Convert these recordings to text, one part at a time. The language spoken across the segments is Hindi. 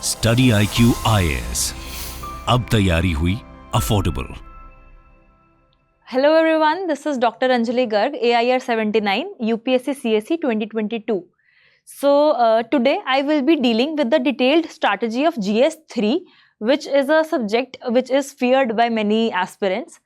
स्टडी IQ IAS, अब तैयारी हुई affordable. Hello everyone, this is Dr. Anjali Garg, AIR 79, UPSC CSE 2022. So today I will be dealing with the detailed strategy of GS3, which is a subject which is feared by many aspirants.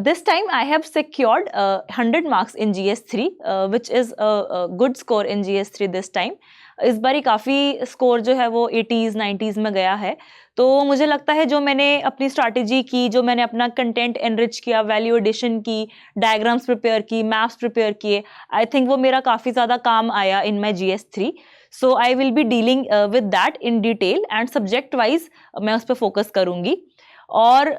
This time I have secured 100 marks in GS3, which is a good score in GS3 this time. इस बारी काफ़ी स्कोर जो है वो 80s 90s में गया है, तो मुझे लगता है जो मैंने अपनी स्ट्रैटेजी की, जो मैंने अपना कंटेंट एनरिच किया, वैल्यू एडिशन की, डायग्राम्स प्रिपेयर की, मैप्स प्रिपेयर किए, आई थिंक वो मेरा काफ़ी ज़्यादा काम आया इन माई GS3. So I will be dealing with that in detail and subject wise मैं उस पर फोकस करूँगी. और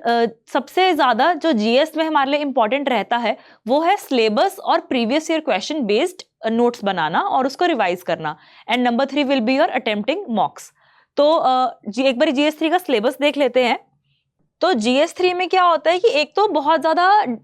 सबसे ज़्यादा जो GS में हमारे लिए इम्पॉर्टेंट रहता है वो है सिलेबस और previous year question based notes बनाना और उसको रिवाइज करना. And number 3 will be your attempting mocks. तो एक बार GS3 का सिलेबस देख लेते हैं. तो GS3 में क्या होता है कि एक तो बहुत ज़्यादा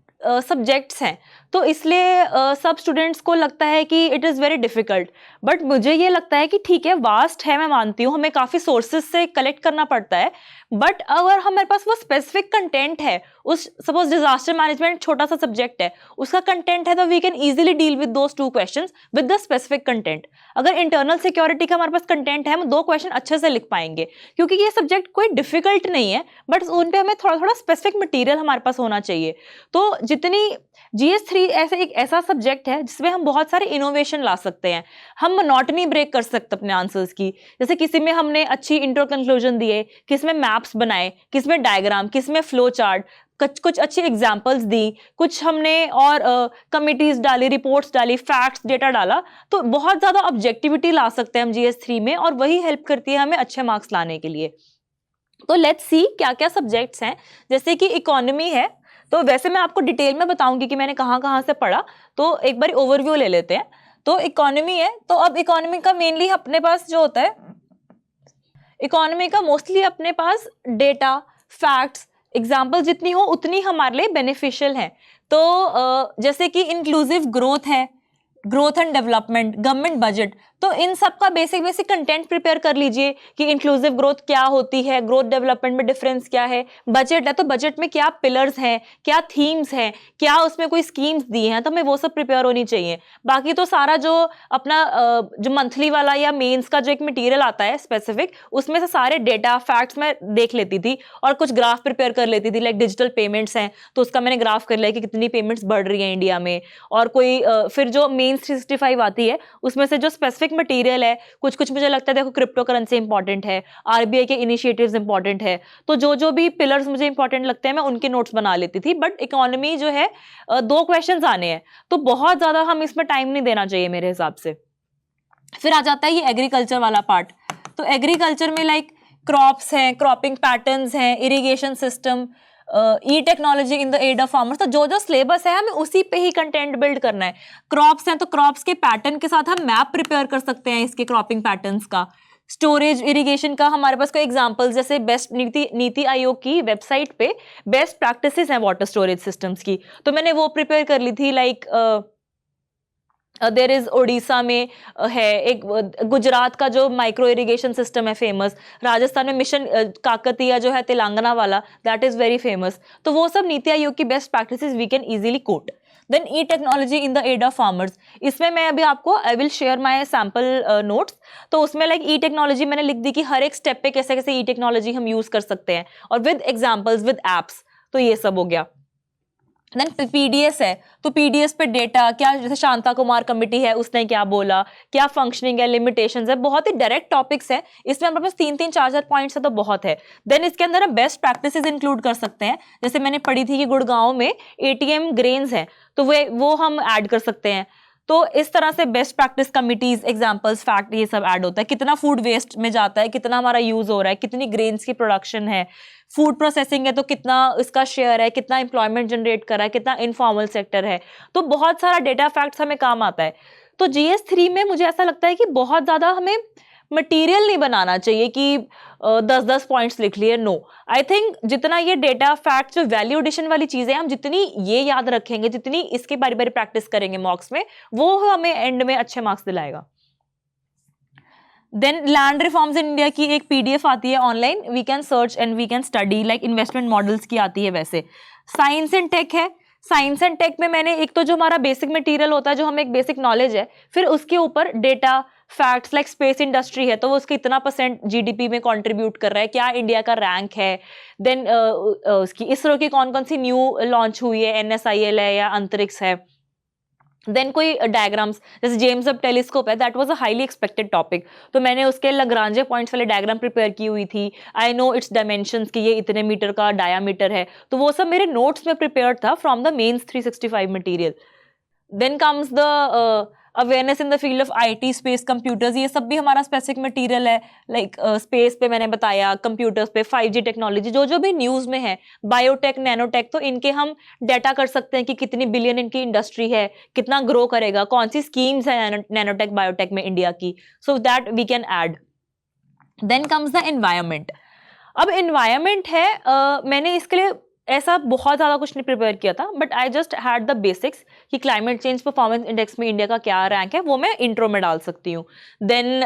सब्जेक्ट्स हैं, तो इसलिए सब स्टूडेंट्स को लगता है कि it is very difficult. But मुझे ये लगता है कि ठीक है, वास्ट है, मैं मानती हूँ, हमें काफ़ी सोर्सेज से कलेक्ट करना पड़ता है. बट अगर हमारे पास वो स्पेसिफिक कंटेंट है, उस सपोज डिजास्टर मैनेजमेंट छोटा सा सब्जेक्ट है, उसका कंटेंट है, तो we can easily deal with those 2 questions with the specific content. अगर इंटरनल सिक्योरिटी का हमारे पास कंटेंट है, हम 2 क्वेश्चन अच्छे से लिख पाएंगे, क्योंकि ये सब्जेक्ट कोई डिफिकल्ट नहीं है, बट उन पे हमें थोड़ा थोड़ा स्पेसिफिक मटीरियल हमारे पास होना चाहिए. तो जितनी GS3 ऐसा सब्जेक्ट है जिसमें हम बहुत सारे इनोवेशन ला सकते हैं, हम मोनोटनी ब्रेक कर सकते हैं अपने आंसर्स की. जैसे किसी में हमने अच्छी इंट्रो कंक्लूजन दिए, किसमें मैप्स बनाए, किसमें डायग्राम, किसमें फ्लो चार्ट, कुछ अच्छी एग्जाम्पल्स दी, कुछ हमने और कमिटीज डाली, रिपोर्ट्स डाली, फैक्ट्स डेटा डाला. तो बहुत ज़्यादा ऑब्जेक्टिविटी ला सकते हैं हम GS3 में, और वही हेल्प करती है हमें अच्छे मार्क्स लाने के लिए. तो लेट्स सी क्या क्या सब्जेक्ट्स हैं. जैसे कि इकोनॉमी है, तो वैसे मैं आपको डिटेल में बताऊंगी कि मैंने कहाँ कहाँ से पढ़ा. तो एक बार ओवरव्यू ले लेते हैं. तो इकोनॉमी है, तो अब इकोनॉमी का मेनली अपने पास जो होता है, इकोनॉमी का मोस्टली अपने पास डेटा, फैक्ट्स, एग्जाम्पल जितनी हो उतनी हमारे लिए बेनिफिशियल है. तो जैसे कि इंक्लूसिव ग्रोथ है, growth and development, government budget, तो इन सब का बेसिक कंटेंट प्रिपेयर कर लीजिए कि इंक्लूसिव ग्रोथ क्या होती है, ग्रोथ डेवलपमेंट में डिफरेंस क्या है. बजट है, तो बजट में क्या पिलर्स हैं, क्या थीम्स हैं, क्या उसमें कोई स्कीम्स दी हैं, तो हमें वो सब प्रिपेयर होनी चाहिए. बाकी तो सारा जो अपना जो मंथली वाला या मेंस का जो एक मटेरियल आता है स्पेसिफिक, उसमें से सारे डेटा फैक्ट्स मैं देख लेती थी और कुछ ग्राफ प्रिपेयर कर लेती थी. लाइक डिजिटल पेमेंट्स हैं, तो उसका मैंने ग्राफ कर लिया कि कितनी पेमेंट्स बढ़ रही हैं इंडिया में. और कोई फिर जो मेन 365 आती है, उसमें से जो स्पेसिफिक मटेरियल है, कुछ मुझे लगता है, देखो क्रिप्टो करेंसी इंपॉर्टेंट है, RBI के इनिशिएटिव्स इंपॉर्टेंट है, तो जो भी पिलर्स मुझे इंपॉर्टेंट लगते हैं मैं उनके नोट्स बना लेती थी. बट इकोनॉमी जो है 2 क्वेश्चंस आने हैं, तो बहुत ज्यादा हम इसमें टाइम नहीं देना चाहिए मेरे हिसाब से. फिर आ जाता है ये एग्रीकल्चर वाला पार्ट. तो एग्रीकल्चर में लाइक क्रॉप्स हैं, क्रॉपिंग पैटर्न्स हैं, irrigation system, e technology in the aid of farmers. तो जो सिलेबस है हमें उसी पे ही कंटेंट बिल्ड करना है. क्रॉप्स हैं, तो क्रॉप्स के पैटर्न के साथ हम मैप प्रिपेयर कर सकते हैं इसके क्रॉपिंग पैटर्न्स का. स्टोरेज इरिगेशन का हमारे पास कोई एग्जांपल्स, जैसे बेस्ट नीति आयोग की वेबसाइट पे बेस्ट प्रैक्टिसेस हैं वाटर स्टोरेज सिस्टम्स की, तो मैंने वो प्रिपेयर कर ली थी. लाइक देयर इज ओडिशा में है एक, गुजरात का जो माइक्रो इरिगेशन सिस्टम है फेमस, राजस्थान में मिशन काकतिया जो है तेलंगाना वाला, दैट इज वेरी फेमस. तो वो सब नीति आयोग की best practices we can easily quote. Then e technology in the aid of farmers, इसमें मैं अभी आपको I will share my sample notes. तो उसमें लाइक ई टेक्नोलॉजी मैंने लिख दी कि हर एक स्टेप पे कैसे कैसे ई टेक्नोलॉजी हम यूज कर सकते हैं, और विद एग्जाम्पल्स, विद एप्स. तो ये सब हो गया. देन PDS है, तो PDS पे डेटा क्या, जैसे शांता कुमार कमेटी है, उसने क्या बोला, क्या फंक्शनिंग है, लिमिटेशंस है, बहुत ही डायरेक्ट टॉपिक्स है. इसमें हमारे पास 3 4 पॉइंट्स है, तो बहुत है. देन इसके अंदर हम बेस्ट प्रैक्टिसेस इंक्लूड कर सकते हैं. जैसे मैंने पढ़ी थी कि गुड़गांव में ATM ग्रेन्स है, तो वो हम ऐड कर सकते हैं. तो इस तरह से best practice committees, examples, fact, ये सब ऐड होता है. कितना फूड वेस्ट में जाता है, कितना हमारा यूज हो रहा है, कितनी ग्रेन्स की प्रोडक्शन है, फूड प्रोसेसिंग है तो कितना इसका शेयर है, कितना एम्प्लॉयमेंट जनरेट कर रहा है, कितना इनफॉर्मल सेक्टर है. तो बहुत सारा डेटा फैक्ट्स हमें काम आता है. तो GS3 में मुझे ऐसा लगता है कि बहुत ज़्यादा हमें मटेरियल नहीं बनाना चाहिए कि 10 पॉइंट्स लिख लिए. नो, आई थिंक जितना ये डेटा फैक्ट, जो वैल्यू एडिशन वाली चीजें हम जितनी ये याद रखेंगे, जितनी इसके बारी बारी प्रैक्टिस करेंगे मॉक्स में, वो हमें एंड में अच्छे मार्क्स दिलाएगा. Then land reforms in India की एक पीडीएफ आती है online, we can search and we can study, like investment models की आती है वैसे। साइंस एंड टेक है, साइंस एंड टेक में मैंने एक तो जो हमारा बेसिक मटेरियल होता है, जो हमें एक बेसिक नॉलेज है, फिर उसके ऊपर data facts, like space industry है तो वो उसका इतना % जीडीपी में कंट्रीब्यूट कर रहा है, क्या इंडिया का रैंक है, देन उसकी इसरो की कौन कौन सी न्यू लॉन्च हुई है, NSIL है या अंतरिक्ष है, देन कोई डायग्राम्स जैसे जेम्स वेब टेलीस्कोप है, that was a highly expected topic, तो मैंने उसके लग्रांजे पॉइंट्स वाले डायग्राम प्रिपेयर की हुई थी। आई नो इट्स डायमेंशंस कि ये इतने मीटर का डायामीटर है, तो वो सब मेरे नोट्स में प्रिपेयर्ड था from the mains 365 material. Then comes the awareness in the field of IT, space, computers, ये सब भी हमारा स्पेसिफिक मटेरियल है, लाइक स्पेस पे मैंने बताया, कंप्यूटर्स पे, 5G टेक्नोलॉजी, जो जो भी न्यूज़ में है, बायोटेक, नैनोटेक, तो इनके हम डाटा कर सकते हैं कि कितनी बिलियन इनकी इंडस्ट्री है, कितना ग्रो करेगा, कौन सी स्कीम्स है नैनोटेक बायोटेक में इंडिया की, so that we can add. Then comes the environment. अब एनवायरमेंट है, मैंने इसके लिए ऐसा बहुत ज़्यादा कुछ नहीं प्रिपेयर किया था, but I just had the basics कि क्लाइमेट चेंज परफॉर्मेंस इंडेक्स में इंडिया का क्या रैंक है, वो मैं इंट्रो में डाल सकती हूँ। देन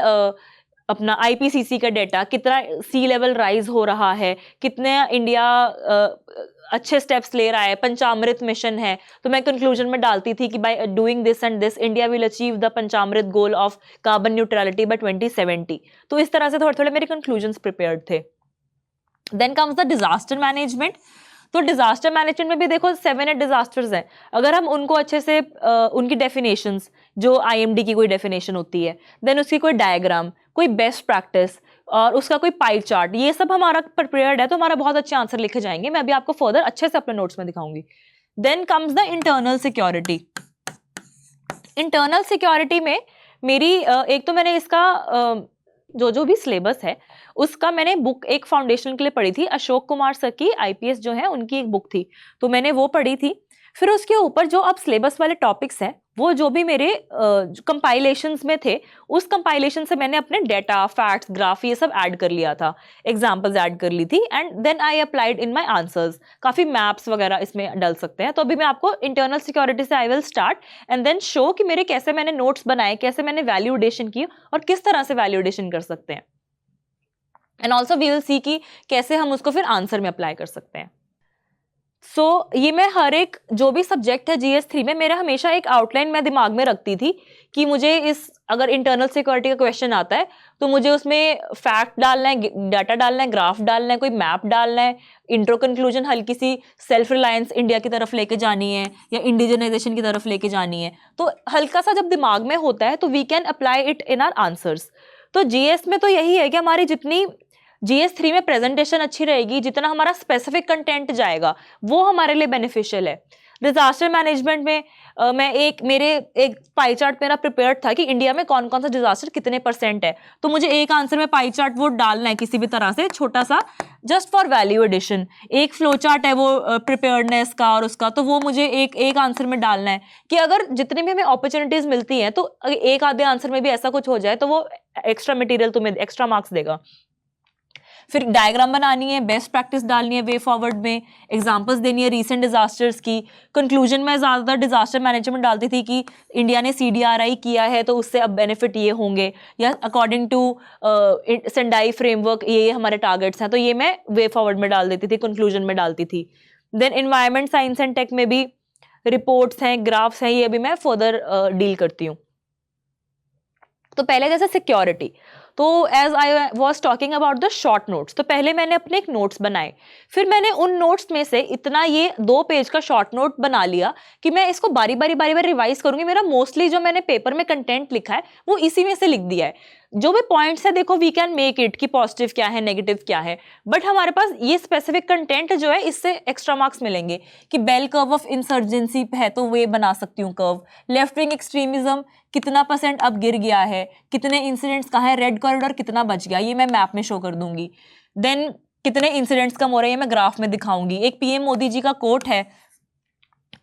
अपना IPCC का डेटा, कितना सी लेवल राइज हो रहा है, कितने इंडिया अच्छे स्टेप्स ले रहा है, पंचामृत मिशन है, तो मैं कंक्लूजन में डालती थी कि by doing this and this India will achieve the Panchamrit goal of carbon neutrality by 2070। तो इस तरह से थोड़े थोड़े मेरे कंक्लूजन्स प्रिपेयर्ड थे। Then comes the disaster management. तो डिजास्टर मैनेजमेंट में भी देखो 7-8 डिजास्टर्स हैं, अगर हम उनको अच्छे से उनकी डेफिनेशंस, जो IMD की कोई डेफिनेशन होती है, देन उसकी कोई डायग्राम, कोई बेस्ट प्रैक्टिस और उसका कोई पाई चार्ट, ये सब हमारा प्रिपेयर्ड है तो हमारा बहुत अच्छे आंसर लिखे जाएंगे। मैं अभी आपको फर्दर अच्छे से अपने नोट्स में दिखाऊंगी। Then comes the internal security. Internal security में मेरी एक तो मैंने इसका जो भी सिलेबस है उसका मैंने बुक एक फाउंडेशन के लिए पढ़ी थी, अशोक कुमार सर की IPS जो है उनकी एक बुक थी, तो मैंने वो पढ़ी थी। फिर उसके ऊपर जो अब सिलेबस वाले टॉपिक्स हैं, वो जो भी मेरे कंपाइलेशंस में थे, उस कंपाइलेशन से मैंने अपने डेटा, फैक्ट्स, ग्राफ ये सब ऐड कर लिया था, एग्जांपल्स ऐड कर ली थी, and then I applied in my answers. काफी मैप्स वगैरह इसमें डल सकते हैं। तो अभी मैं आपको इंटरनल सिक्योरिटी से I will start and then show कि मेरे कैसे मैंने नोट्स बनाए, कैसे मैंने वैल्यूडेशन की और किस तरह से वैल्यूडेशन कर सकते हैं, and also we will see कि कैसे हम उसको फिर आंसर में अप्लाई कर सकते हैं। सो ये मैं हर एक जो भी सब्जेक्ट है GS3 में, मेरा हमेशा एक आउटलाइन मैं दिमाग में रखती थी कि मुझे इस अगर इंटरनल सिक्योरिटी का क्वेश्चन आता है तो मुझे उसमें फैक्ट डालना है, डाटा डालना है, ग्राफ डालना है, कोई मैप डालना है, इंट्रो कंक्लूजन हल्की सी सेल्फ रिलायंस इंडिया की तरफ लेके जानी है या इंडिजनाइजेशन की तरफ लेके जानी है। तो हल्का सा जब दिमाग में होता है तो we can apply it in our answers. तो GS में तो यही है कि हमारी जितनी GS3 में प्रेजेंटेशन अच्छी रहेगी, जितना हमारा स्पेसिफिक कंटेंट जाएगा वो हमारे लिए बेनिफिशियल है। डिजास्टर मैनेजमेंट में मेरे एक पाई चार्ट मेरा प्रिपेयर्ड था कि इंडिया में कौन कौन सा डिजास्टर कितने % है, तो मुझे एक आंसर में पाई चार्ट वो डालना है किसी भी तरह से, छोटा सा, जस्ट फॉर वैल्यू एडिशन। एक फ्लो चार्ट है वो प्रिपेयर्डनेस का और उसका, तो वो मुझे एक आंसर में डालना है कि अगर जितनी भी हमें अपॉर्चुनिटीज मिलती हैं तो एक आधे आंसर में भी ऐसा कुछ हो जाए तो वो एक्स्ट्रा मटीरियल तुम्हें एक्स्ट्रा मार्क्स देगा। फिर डायग्राम बनानी है, बेस्ट प्रैक्टिस डालनी है वे फॉरवर्ड में, एग्जांपल्स देनी है रीसेंट डिजास्टर्स की। कंक्लूजन में ज़्यादातर डिजास्टर मैनेजमेंट डालती थी कि इंडिया ने CDRI किया है तो उससे अब बेनिफिट ये होंगे, या अकॉर्डिंग टू सेंडाई फ्रेमवर्क ये हमारे टारगेट्स हैं, तो ये मैं वे फॉरवर्ड में डाल देती थी, कंक्लूजन में डालती थी। Then environment science and tech में भी रिपोर्ट्स हैं, ग्राफ्स हैं, ये भी मैं फर्दर डील करती हूँ। तो पहले जैसे सिक्योरिटी, तो as I was talking about the short notes, तो पहले मैंने अपने एक नोट्स बनाए, फिर मैंने उन नोट्स में से इतना ये 2 पेज का शॉर्ट नोट बना लिया कि मैं इसको बारी बारी रिवाइज करूंगी। मेरा मोस्टली जो मैंने पेपर में कंटेंट लिखा है वो इसी में से लिख दिया है। जो भी पॉइंट्स है देखो वी कैन मेक इट कि पॉजिटिव क्या है, नेगेटिव क्या है, बट हमारे पास ये स्पेसिफिक कंटेंट जो है इससे एक्स्ट्रा मार्क्स मिलेंगे कि बेल कर्व ऑफ इंसर्जेंसी है तो वे बना सकती हूँ कर्व, लेफ्ट विंग एक्सट्रीमिज्म कितना % अब गिर गया है, कितने इंसिडेंट्स कहाँ है, रेड कॉरिडोर कितना बच गया, ये मैं मैप में शो कर दूंगी। देन कितने इंसिडेंट्स कम हो रहे हैं ये मैं ग्राफ में दिखाऊंगी। एक PM मोदी जी का कोट है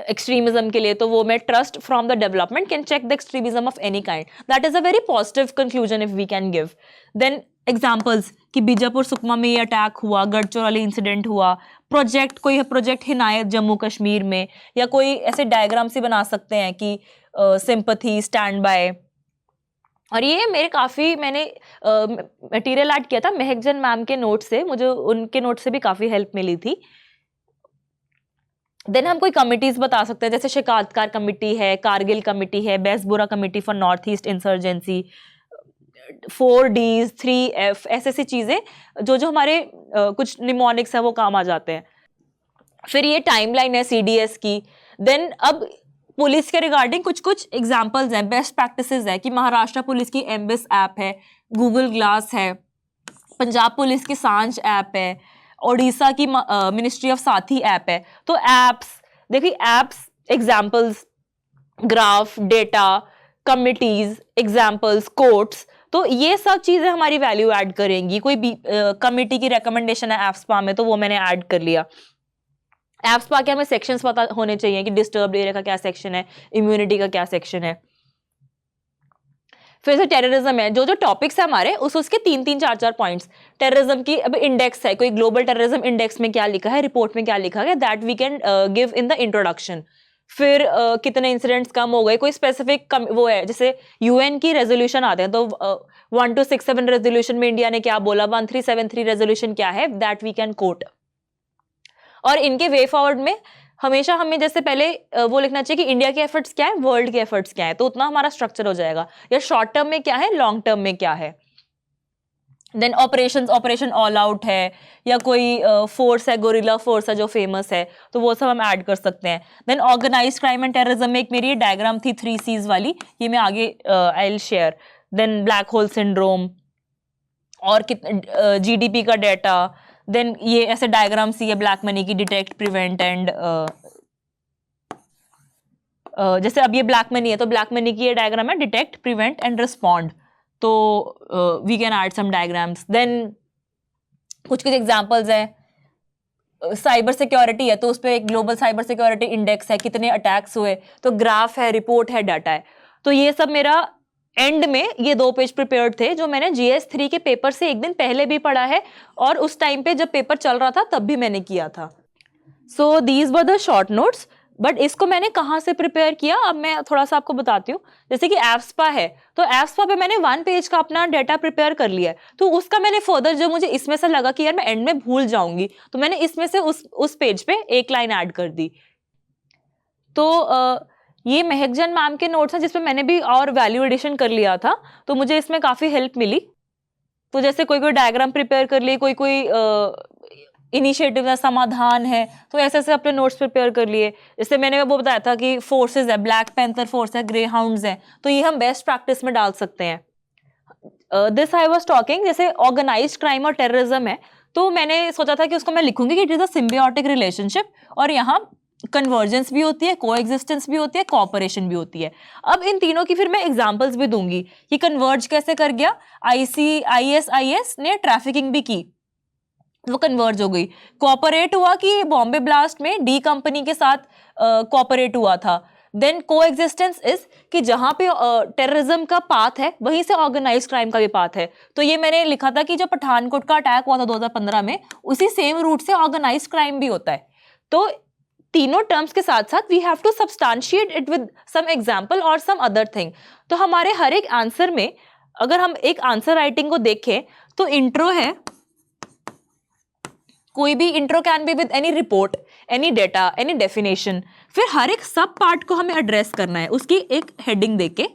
एक्सट्रीमिज्म के लिए, तो वो मैं trust from the development can check the extremism of any kind, that is a very positive conclusion if we can give. Then examples कि बीजापुर सुकमा में ये अटैक हुआ, गढ़चिरौली इंसिडेंट हुआ, प्रोजेक्ट कोई प्रोजेक्ट हिनायत जम्मू कश्मीर में, या कोई ऐसे डायग्राम से बना सकते हैं कि सिंपथी, स्टैंड बाय, और ये मेरे काफ़ी मैंने मटेरियल ऐड किया था महकजन मैम के नोट से, मुझे उनके नोट से भी काफ़ी हेल्प मिली थी। देन हम कोई कमिटीज़ बता सकते हैं, जैसे शिकायतकार कमेटी है, कारगिल कमेटी है, Bezbaruah committee for North East insurgency, 4Ds, 3F, ऐसे ऐसी चीज़ें जो जो हमारे कुछ निमोनिक्स है वो काम आ जाते हैं। फिर ये टाइमलाइन है CDS की। देन अब पुलिस के रिगार्डिंग कुछ कुछ एग्जांपल्स हैं, बेस्ट प्रैक्टिसेस है कि महाराष्ट्र पुलिस की एम्बिस ऐप है, गूगल ग्लास है, पंजाब पुलिस की सांझ ऐप है, ओडिशा की मिनिस्ट्री ऑफ साथी ऐप है। तो एप्स देखिए, apps, examples, graph, data, committees, examples, quotes, तो ये सब चीजें हमारी वैल्यू ऐड करेंगी। कोई भी कमिटी की रिकमेंडेशन है एप्सपा में तो वो मैंने ऐड कर लिया। एप्सपा के हमें सेक्शंस पता होने चाहिए कि डिस्टर्ब्ड एरिया का क्या सेक्शन है, इम्यूनिटी का क्या सेक्शन है। फिर से टेररिज्म है, जो जो टॉपिक्स है हमारे उसके 3-3, 4-4 पॉइंट्स। टेररिज्म की अब इंडेक्स है, कोई ग्लोबल टेररिज्म इंडेक्स में क्या लिखा है, रिपोर्ट में क्या लिखा है, that we can give in the introduction. फिर कितने इंसिडेंट्स कम हो गए, कोई स्पेसिफिक वो है, जैसे यूएन की रेजोल्यूशन आते हैं तो 1267 रेजोल्यूशन में इंडिया ने क्या बोला, 1373 रेजोल्यूशन क्या है, दैट वी कैन कोट। और इनके वे फॉरवर्ड में हमेशा हमें जैसे पहले वो लिखना चाहिए कि इंडिया के एफर्ट्स क्या है, वर्ल्ड के एफर्ट्स क्या है, तो उतना हमारा स्ट्रक्चर हो जाएगा, या शॉर्ट टर्म में क्या है, लॉन्ग टर्म में क्या है। देन ऑपरेशन ऑल आउट है, या कोई फोर्स है, गोरिल्ला फोर्स है जो फेमस है, तो वो सब हम ऐड कर सकते हैं। Then organised crime and terrorism में एक मेरी डायग्राम थी 3 C's वाली, ये मैं आगे I will share. Then black hole syndrome, और GDP का डेटा। देन ये ऐसे डायग्राम सी है ब्लैक मनी की, डिटेक्ट, प्रिवेंट एंड जैसे अब ये ब्लैक मनी है तो ब्लैक मनी की ये डायग्राम है, डिटेक्ट, प्रिवेंट एंड रिस्पॉन्ड। तो we can add some diagrams. Then कुछ कुछ एग्जांपल्स हैं। साइबर सिक्योरिटी है तो उस पर एक ग्लोबल साइबर सिक्योरिटी इंडेक्स है, कितने अटैक्स हुए, तो ग्राफ है, रिपोर्ट है, डाटा है। तो ये सब मेरा एंड में ये 2 पेज प्रिपेयर्ड थे जो मैंने GS3 के पेपर से एक दिन पहले भी पढ़ा है, और उस टाइम पे जब पेपर चल रहा था तब भी मैंने किया था। So these were the short notes. But इसको मैंने कहाँ से प्रिपेयर किया, अब मैं थोड़ा सा आपको बताती हूँ। जैसे कि एप्सपा है तो एप्सपा पे मैंने 1 पेज का अपना डाटा प्रिपेयर कर लिया है, तो उसका मैंने फर्दर जो मुझे इसमें से लगा कि यार मैं एंड में भूल जाऊंगी, तो मैंने इसमें से उस पेज पे एक लाइन ऐड कर दी। तो ये महकजन मैम के नोट्स हैं जिसमें मैंने भी और वैल्यू एडिशन कर लिया था, तो मुझे इसमें काफ़ी हेल्प मिली। तो जैसे कोई कोई डायग्राम प्रिपेयर कर लिए, कोई कोई इनिशिएटिव है, समाधान है, तो ऐसे ऐसे अपने नोट्स प्रिपेयर कर लिए। जैसे मैंने वो बताया था कि फोर्सेज है, ब्लैक पैंथर फोर्स है, ग्रे हाउंड्स है, तो ये हम बेस्ट प्रैक्टिस में डाल सकते हैं। दिस आई वाज टॉकिंग, जैसे ऑर्गेनाइज्ड क्राइम और टेररिज्म है, तो मैंने सोचा था कि उसको मैं लिखूंगी कि it is a symbiotic relationship, और यहाँ कन्वर्जेंस भी होती है, कोएग्जिस्टेंस भी होती है, कोऑपरेशन भी होती है। अब इन तीनों की फिर मैं एग्जांपल्स भी दूंगी कि कन्वर्ज कैसे कर गया। ISIS ने ट्रैफिकिंग भी की, वो कन्वर्ज हो गई। कोऑपरेट हुआ कि बॉम्बे ब्लास्ट में डी कंपनी के साथ कोऑपरेट हुआ था। देन कोएग्जिस्टेंस इज कि जहां पे टेररिज्म का पाथ है वहीं से ऑर्गेनाइज्ड क्राइम का भी पाथ है। तो ये मैंने लिखा था कि जब पठानकोट का अटैक हुआ था 2015 में, उसी सेम रूट से ऑर्गेनाइज्ड क्राइम भी होता है। तो तीनों टर्म्स के साथ साथ we have to substantiate it with some example और सम अदर थिंग। तो हमारे हर एक आंसर में अगर हम एक आंसर राइटिंग को देखें तो इंट्रो है, कोई भी intro can be with any report, any data, any definition. फिर हर एक सब पार्ट को हमें एड्रेस करना है, उसकी एक हेडिंग देके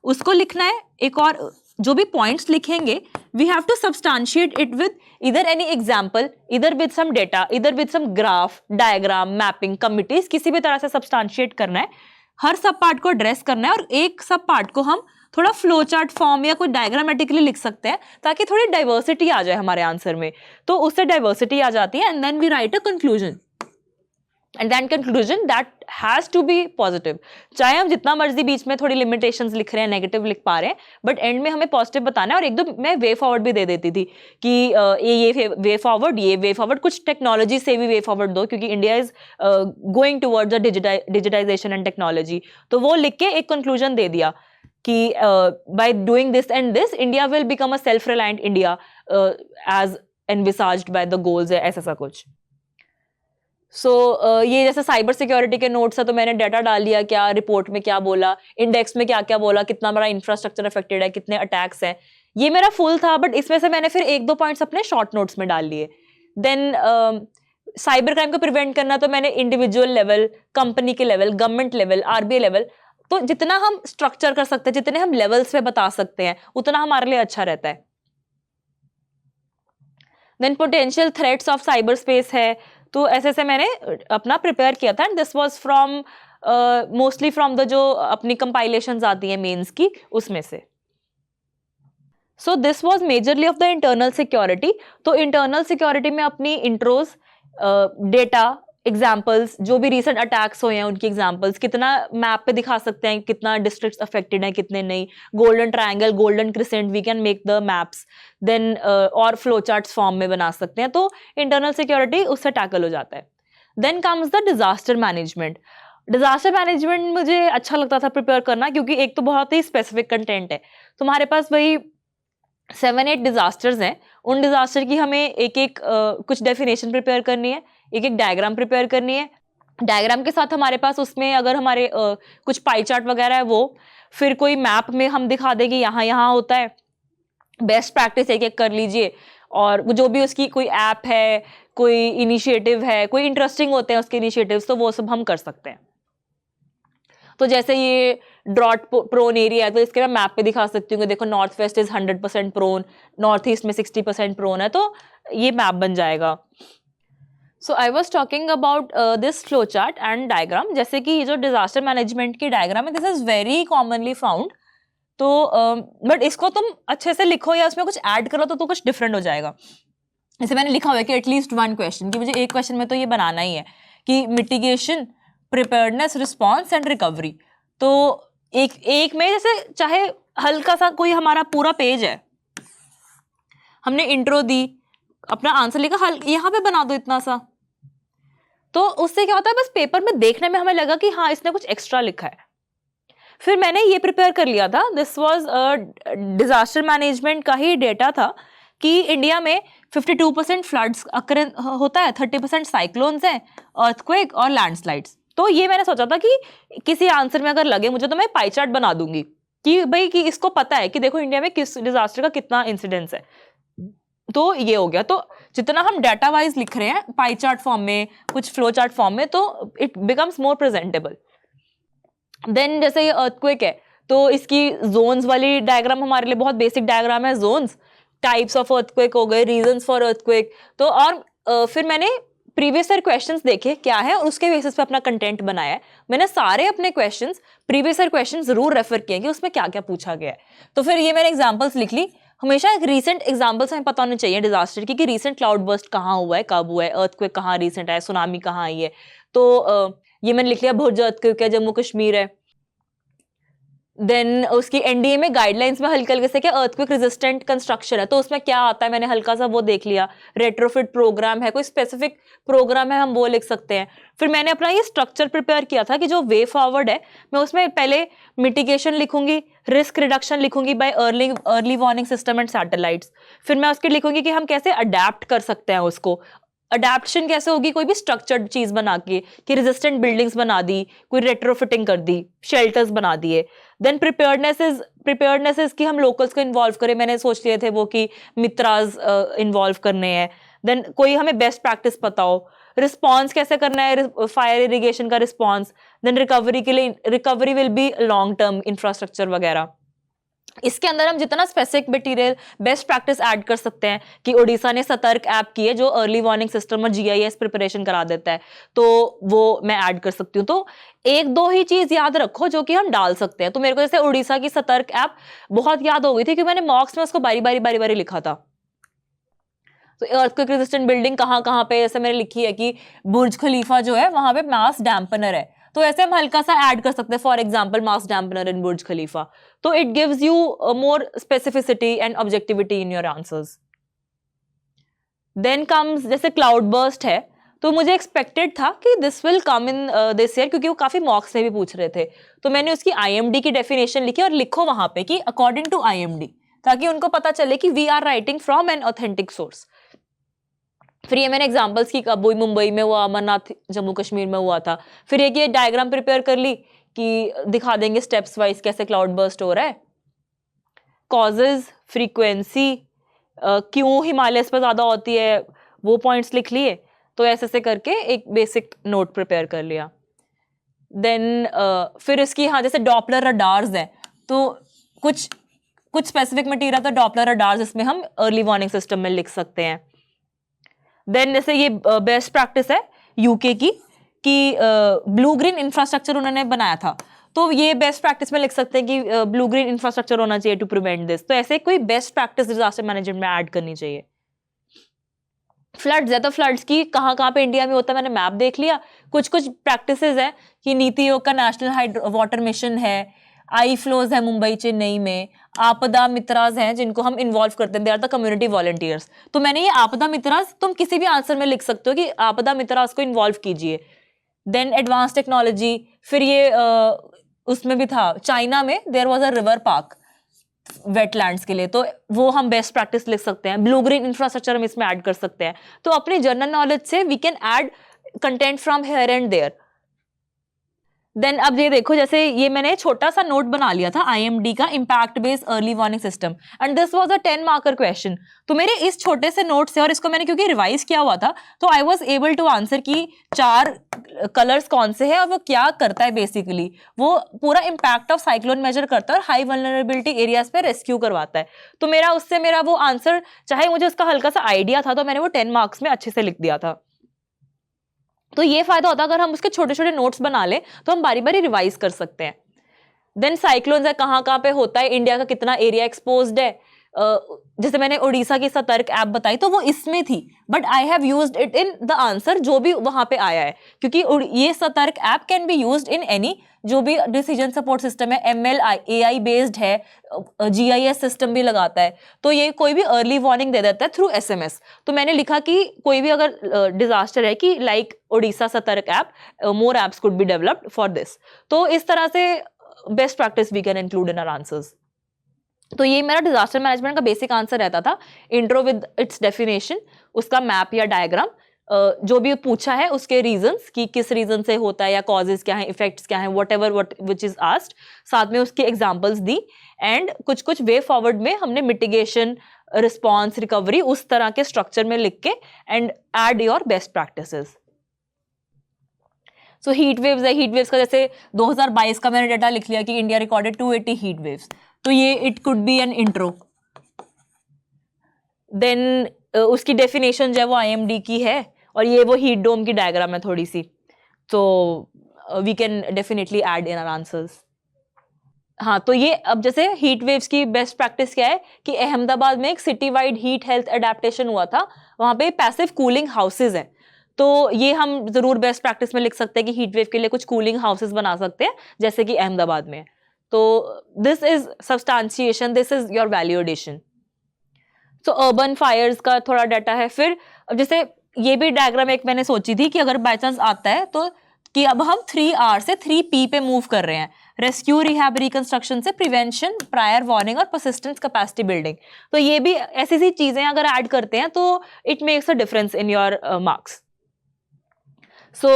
उसको लिखना है। एक और जो भी पॉइंट्स लिखेंगे we have to substantiate it with इधर एनी एग्जाम्पल, इधर विद सम डेटा, इधर with some graph, diagram, mapping, committees, किसी भी तरह से सब्सटैंशिएट करना है। हर सब पार्ट को एड्रेस करना है, और एक सब पार्ट को हम थोड़ा फ्लो चार्ट फॉर्म या कोई डायग्रामेटिकली लिख सकते हैं ताकि थोड़ी डाइवर्सिटी आ जाए हमारे आंसर में। तो उससे डाइवर्सिटी आ जाती है, and then we write a conclusion, and then conclusion that has to be positive. चाहे हम जितना मर्जी बीच में थोड़ी लिमिटेशंस लिख रहे हैं, नेगेटिव लिख पा रहे हैं, बट एंड में हमें पॉजिटिव बताना है। और एक दो मैं वे फॉरवर्ड भी दे देती थी कि ये वे फॉरवर्ड, ये वे फॉरवर्ड, कुछ टेक्नोलॉजी से भी वे फॉरवर्ड दो, क्योंकि India is going towards the digitisation and technology. तो वो लिख के एक कंक्लूजन दे दिया कि by doing this and this, India will become a self-reliant India as envisaged by the goals है, ऐसा कुछ। सो ये जैसे साइबर सिक्योरिटी के नोट्स है, तो मैंने डाटा डाल दिया, क्या रिपोर्ट में क्या बोला, इंडेक्स में क्या क्या बोला, कितना बड़ा इंफ्रास्ट्रक्चर अफेक्टेड है, कितने अटैक्स हैं, ये मेरा फुल था। बट इसमें से मैंने फिर 1-2 पॉइंट्स अपने शॉर्ट नोट्स में डाल लिए। देन साइबर क्राइम को प्रिवेंट करना, तो मैंने इंडिविजुअल लेवल, कंपनी के level, government level, RBI level, तो जितना हम स्ट्रक्चर कर सकते हैं, जितने हम लेवल्स पे बता सकते हैं, उतना हमारे लिए अच्छा रहता है। Then potential threats of cyber space है, तो ऐसे मैंने अपना प्रिपेयर किया था। And this was from mostly from the जो अपनी कंपाइलेशंस आती है मेंस की, उसमें से। So this was majorly of the internal security. तो इंटरनल सिक्योरिटी में अपनी इंट्रोज, डेटा, एग्जाम्पल्स, जो भी रिसेंट अटैक्स हुए हैं उनकी एग्जाम्पल्स, कितना मैप पे दिखा सकते हैं, कितना डिस्ट्रिक्ट्स अफेक्टेड हैं, कितने नहीं, golden triangle, golden crescent, we can make the maps. Then और फ्लो चार्ट्स फॉर्म में बना सकते हैं, तो इंटरनल सिक्योरिटी उससे टैकल हो जाता है। Then comes the disaster management. Disaster management मुझे अच्छा लगता था प्रिपेयर करना, क्योंकि एक तो बहुत ही स्पेसिफिक कंटेंट है, तुम्हारे पास वही 7-8 डिजास्टर्स हैं, उन डिजास्टर की हमें एक एक कुछ डेफिनेशन प्रिपेयर करनी है, एक एक डायग्राम प्रिपेयर करनी है। डायग्राम के साथ हमारे पास उसमें अगर हमारे कुछ पाई चार्ट वगैरह है वो, फिर कोई मैप में हम दिखा देंगे यहाँ यहाँ होता है, बेस्ट प्रैक्टिस एक एक कर लीजिए, और जो भी उसकी कोई ऐप है, कोई इनिशिएटिव है, कोई इंटरेस्टिंग होते हैं उसके इनिशिएटिव्स, तो वो सब हम कर सकते हैं। तो जैसे ये ड्रॉट प्रोन एरिया है, तो इसके मैं मैप पे दिखा सकती हूँ, देखो north west is 100% prone, north east में 60% प्रोन है, तो ये मैप बन जाएगा। So I was talking about this flow chart and diagram. जैसे कि ये जो डिजास्टर मैनेजमेंट की डायग्राम है, this is very commonly found, तो बट इसको तुम अच्छे से लिखो या उसमें कुछ ऐड करो तो कुछ डिफरेंट हो जाएगा। जैसे मैंने लिखा हुआ है कि एटलीस्ट 1 क्वेश्चन, कि मुझे एक क्वेश्चन में तो ये बनाना ही है कि mitigation, preparedness, response and recovery. तो एक में जैसे चाहे हल्का सा कोई हमारा पूरा पेज है, हमने इंट्रो दी, अपना आंसर लिखा, यहाँ पे बना दो इतना सा, तो उससे क्या होता है, बस पेपर में देखने में हमें लगा कि हाँ इसने कुछ एक्स्ट्रा लिखा है। फिर मैंने ये प्रिपेयर कर लिया था, दिस वाज डिजास्टर मैनेजमेंट का ही डेटा था कि इंडिया में 52% फ्लड्स अकर होता है, 30% साइक्लोन्स हैं, अर्थक्वेक और लैंडस्लाइड्स। तो ये मैंने सोचा था कि किसी आंसर में अगर लगे मुझे, तो मैं पाई चार्ट बना दूंगी कि भाई कि इसको पता है कि देखो इंडिया में किस डिजास्टर का कितना इंसिडेंस है। तो ये हो गया। तो जितना हम डाटा वाइज लिख रहे हैं पाई चार्ट फॉर्म में, कुछ फ्लो चार्ट फॉर्म में, तो it becomes more presentable. Then जैसे ये अर्थक्वेक है, तो इसकी जोन्स वाली डायग्राम हमारे लिए बहुत बेसिक डायग्राम है। जोन्स, टाइप्स ऑफ अर्थक्वेक हो गए, रीजंस फॉर अर्थक्वेक। तो और फिर मैंने प्रीवियस ईयर क्वेश्चंस देखे क्या है और उसके बेसिस पे अपना कंटेंट बनाया है। मैंने सारे अपने क्वेश्चंस, प्रीवियस ईयर क्वेश्चन जरूर रेफर किए कि उसमें क्या क्या पूछा गया है। तो फिर ये मैंने एग्जांपल्स लिख ली। हमेशा एक रीसेंट एग्जांपल्स हमें पता होने चाहिए डिजास्टर की, कि रीसेंट क्लाउड बर्स्ट कहाँ हुआ है, कब हुआ है, अर्थक्वेक कहाँ रीसेंट है, सुनामी कहाँ आई है। तो ये मैंने लिख लिया, भुज अर्थक्वेक है, जम्मू कश्मीर है। देन उसकी एनडीए में गाइडलाइंस में हल्के हल्के से क्या अर्थक्वेक रेजिस्टेंट कंस्ट्रक्शन है, तो उसमें क्या आता है मैंने हल्का सा वो देख लिया। रेट्रोफिट प्रोग्राम है, कोई स्पेसिफिक प्रोग्राम है, हम वो लिख सकते हैं। फिर मैंने अपना ये स्ट्रक्चर प्रिपेयर किया था कि जो वे फॉरवर्ड है, मैं उसमें पहले मिटिगेशन लिखूंगी, रिस्क रिडक्शन लिखूंगी bye early warning system and satellites. फिर मैं उसके लिखूंगी कि हम कैसे अडेप्ट कर सकते हैं उसको। अडेप्शन कैसे होगी, कोई भी स्ट्रक्चर्ड चीज बना के, कि रेजिस्टेंट बिल्डिंग्स बना दी, कोई रेट्रोफिटिंग कर दी, शेल्टर्स बना दिए। देन प्रिपेयर्डनेस इज कि हम लोकल्स को इन्वॉल्व करें। मैंने सोच लिए थे वो कि मित्राज इन्वॉल्व करने हैं। देन कोई हमें बेस्ट प्रैक्टिस पता हो। रिस्पॉन्स कैसे करना है, फायर इरिगेशन का रिस्पॉन्स। देन रिकवरी के लिए, recovery will be long term infrastructure वगैरह। इसके अंदर हम जितना specific material, best practice add कर सकते हैं, कि ओडिशा ने सतर्क ऐप की है जो अर्ली वार्निंग सिस्टम और जीआईएस प्रिपरेशन करा देता है, तो वो मैं ऐड कर सकती हूँ। तो 1-2 ही चीज याद रखो जो कि हम डाल सकते हैं। तो मेरे को जैसे ओडिशा की सतर्क ऐप बहुत याद हो गई थी, क्योंकि मैंने मॉक्स में उसको बारी बारी लिखा था। तो अर्थक्वेक रेजिस्टेंट बिल्डिंग कहाँ कहाँ पे, जैसे मैंने लिखी है कि बुर्ज खलीफा जो है वहां पे मास डैम्पनर है, तो ऐसे हम हल्का सा ऐड कर सकते हैं, for example mass dampener in Burj Khalifa. तो it gives you more specificity and objectivity in your answers. Then comes जैसे क्लाउड बर्स्ट है, तो मुझे एक्सपेक्टेड था कि this will come in this year, क्योंकि वो काफी मॉक्स में भी पूछ रहे थे। तो मैंने उसकी IMD की डेफिनेशन लिखी और लिखो वहां पे कि अकॉर्डिंग टू IMD, ताकि उनको पता चले कि we are writing from an authentic source. फिर ये मैंने एग्जांपल्स की, कब मुंबई में हुआ, अमरनाथ जम्मू कश्मीर में हुआ था। फिर एक ये डायग्राम प्रिपेयर कर ली कि दिखा देंगे स्टेप्स वाइज कैसे क्लाउड बर्स्ट हो रहा है, कॉजेज, फ्रीक्वेंसी, क्यों हिमालयस पर ज़्यादा होती है, वो पॉइंट्स लिख लिए। तो ऐसे करके एक बेसिक नोट प्रिपेयर कर लिया। देन फिर इसकी, हाँ जैसे डॉपलर रडार्स हैं, तो कुछ स्पेसिफिक मटेरियल तो डॉपलर रडार्स इसमें हम अर्ली वार्निंग सिस्टम में लिख सकते हैं। देन जैसे ये बेस्ट प्रैक्टिस है यूके की कि ब्लू ग्रीन इंफ्रास्ट्रक्चर उन्होंने बनाया था, तो ये बेस्ट प्रैक्टिस में लिख सकते हैं कि ब्लू ग्रीन इंफ्रास्ट्रक्चर होना चाहिए टू प्रिवेंट दिस। तो ऐसे कोई बेस्ट प्रैक्टिस डिजास्टर मैनेजमेंट में ऐड करनी चाहिए। फ्लड्स है तो फ्लड्स की कहाँ पे इंडिया में होता है मैंने मैप देख लिया। कुछ प्रैक्टिसेस है कि नीति आयोग का नेशनल वाटर मिशन है, आई फ्लोज है मुंबई चेन्नई में, आपदा मित्राज हैं जिनको हम इन्वॉल्व करते हैं, they are the community volunteers. तो मैंने ये आपदा मित्राज, तुम किसी भी आंसर में लिख सकते हो कि आपदा मित्राज को इन्वॉल्व कीजिए। देन एडवांस टेक्नोलॉजी, फिर ये उसमें भी था चाइना में there was a river park wetlands के लिए, तो वो हम बेस्ट प्रैक्टिस लिख सकते हैं। ब्लू ग्रीन इंफ्रास्ट्रक्चर हम इसमें ऐड कर सकते हैं। तो अपने जनरल नॉलेज से we can add content from here and there. Then अब ये देखो, जैसे ये मैंने छोटा सा नोट बना लिया था IMD का, impact based early warning system, and this was a 10 marker question. तो मेरे इस छोटे से नोट से, और इसको मैंने क्योंकि रिवाइज किया हुआ था, तो I was able to answer कि 4 कलर्स कौन से हैं और वो क्या करता है। बेसिकली वो पूरा इम्पैक्ट ऑफ साइक्लोन मेजर करता है और हाई वल्नरेबिलिटी एरियाज पे रेस्क्यू करवाता है। तो मेरा वो आंसर, चाहे मुझे उसका हल्का सा आइडिया था, तो मैंने वो 10 मार्क्स में अच्छे से लिख दिया था। तो ये फायदा होता है अगर हम उसके छोटे छोटे नोट्स बना लें, तो हम बारी बारी रिवाइज कर सकते हैं। देन साइक्लोन्स है, कहाँ पे होता है, इंडिया का कितना एरिया एक्सपोज्ड है। जैसे मैंने उड़ीसा की सतर्क ऐप बताई, तो वो इसमें थी, but I have used it in the answer जो भी वहां पे आया है, क्योंकि ये सतर्क app can be used in any, जो भी डिसीजन सपोर्ट सिस्टम है, ML AI बेस्ड है, GIS सिस्टम भी लगाता है, तो ये कोई भी अर्ली वार्निंग दे देता है थ्रू SMS। तो मैंने लिखा कि कोई भी अगर डिजास्टर है कि like Orissa Satark app, more apps could be developed for this. तो इस तरह से best practice we can include in our answers. तो ये मेरा डिजास्टर मैनेजमेंट का बेसिक आंसर रहता था। इंट्रो विद इट्स डेफिनेशन, उसका मैप या डायग्राम, जो भी पूछा है उसके रीजंस कि किस रीजन से होता है या कॉजेज क्या है, इफेक्ट्स क्या है, व्हाट विच इज आस्क्ड, साथ में उसके एग्जांपल्स दी, एंड कुछ वे फॉरवर्ड में हमने मिटिगेशन, रिस्पॉन्स, रिकवरी उस तरह के स्ट्रक्चर में लिख के and add your best practices. So heat waves है, हीट वेव्स का जैसे 2022 का मैंने डाटा लिख लिया कि इंडिया रिकॉर्डेड 280 हीट वेव्स, तो ये it could be an intro. Then उसकी डेफिनेशन जो है वो IMD की है, और ये वो हीट डोम की डायग्राम है थोड़ी सी, तो we can definitely add in our answers. हाँ, तो ये अब जैसे हीट वेव्स की बेस्ट प्रैक्टिस क्या है कि अहमदाबाद में एक city wide heat health adaptation हुआ था, वहां पे पैसिव कूलिंग हाउसेज हैं, तो ये हम जरूर बेस्ट प्रैक्टिस में लिख सकते हैं कि हीट वेव के लिए कुछ कूलिंग हाउसेज बना सकते हैं जैसे कि अहमदाबाद में। तो this is substantiation, this is your value addition. So urban fires का थोड़ा डाटा है। फिर अब जैसे ये भी डायग्राम एक मैंने सोची थी कि अगर बाय चांस आता है तो कि अब हम 3R से 3P पे मूव कर रहे हैं, रेस्क्यू, रिहैब, रिकंस्ट्रक्शन से प्रिवेंशन, प्रायर वार्निंग और परसिस्टेंस कैपेसिटी बिल्डिंग। तो ये भी ऐसी सी चीजें अगर ऐड करते हैं तो it makes a difference in your marks. So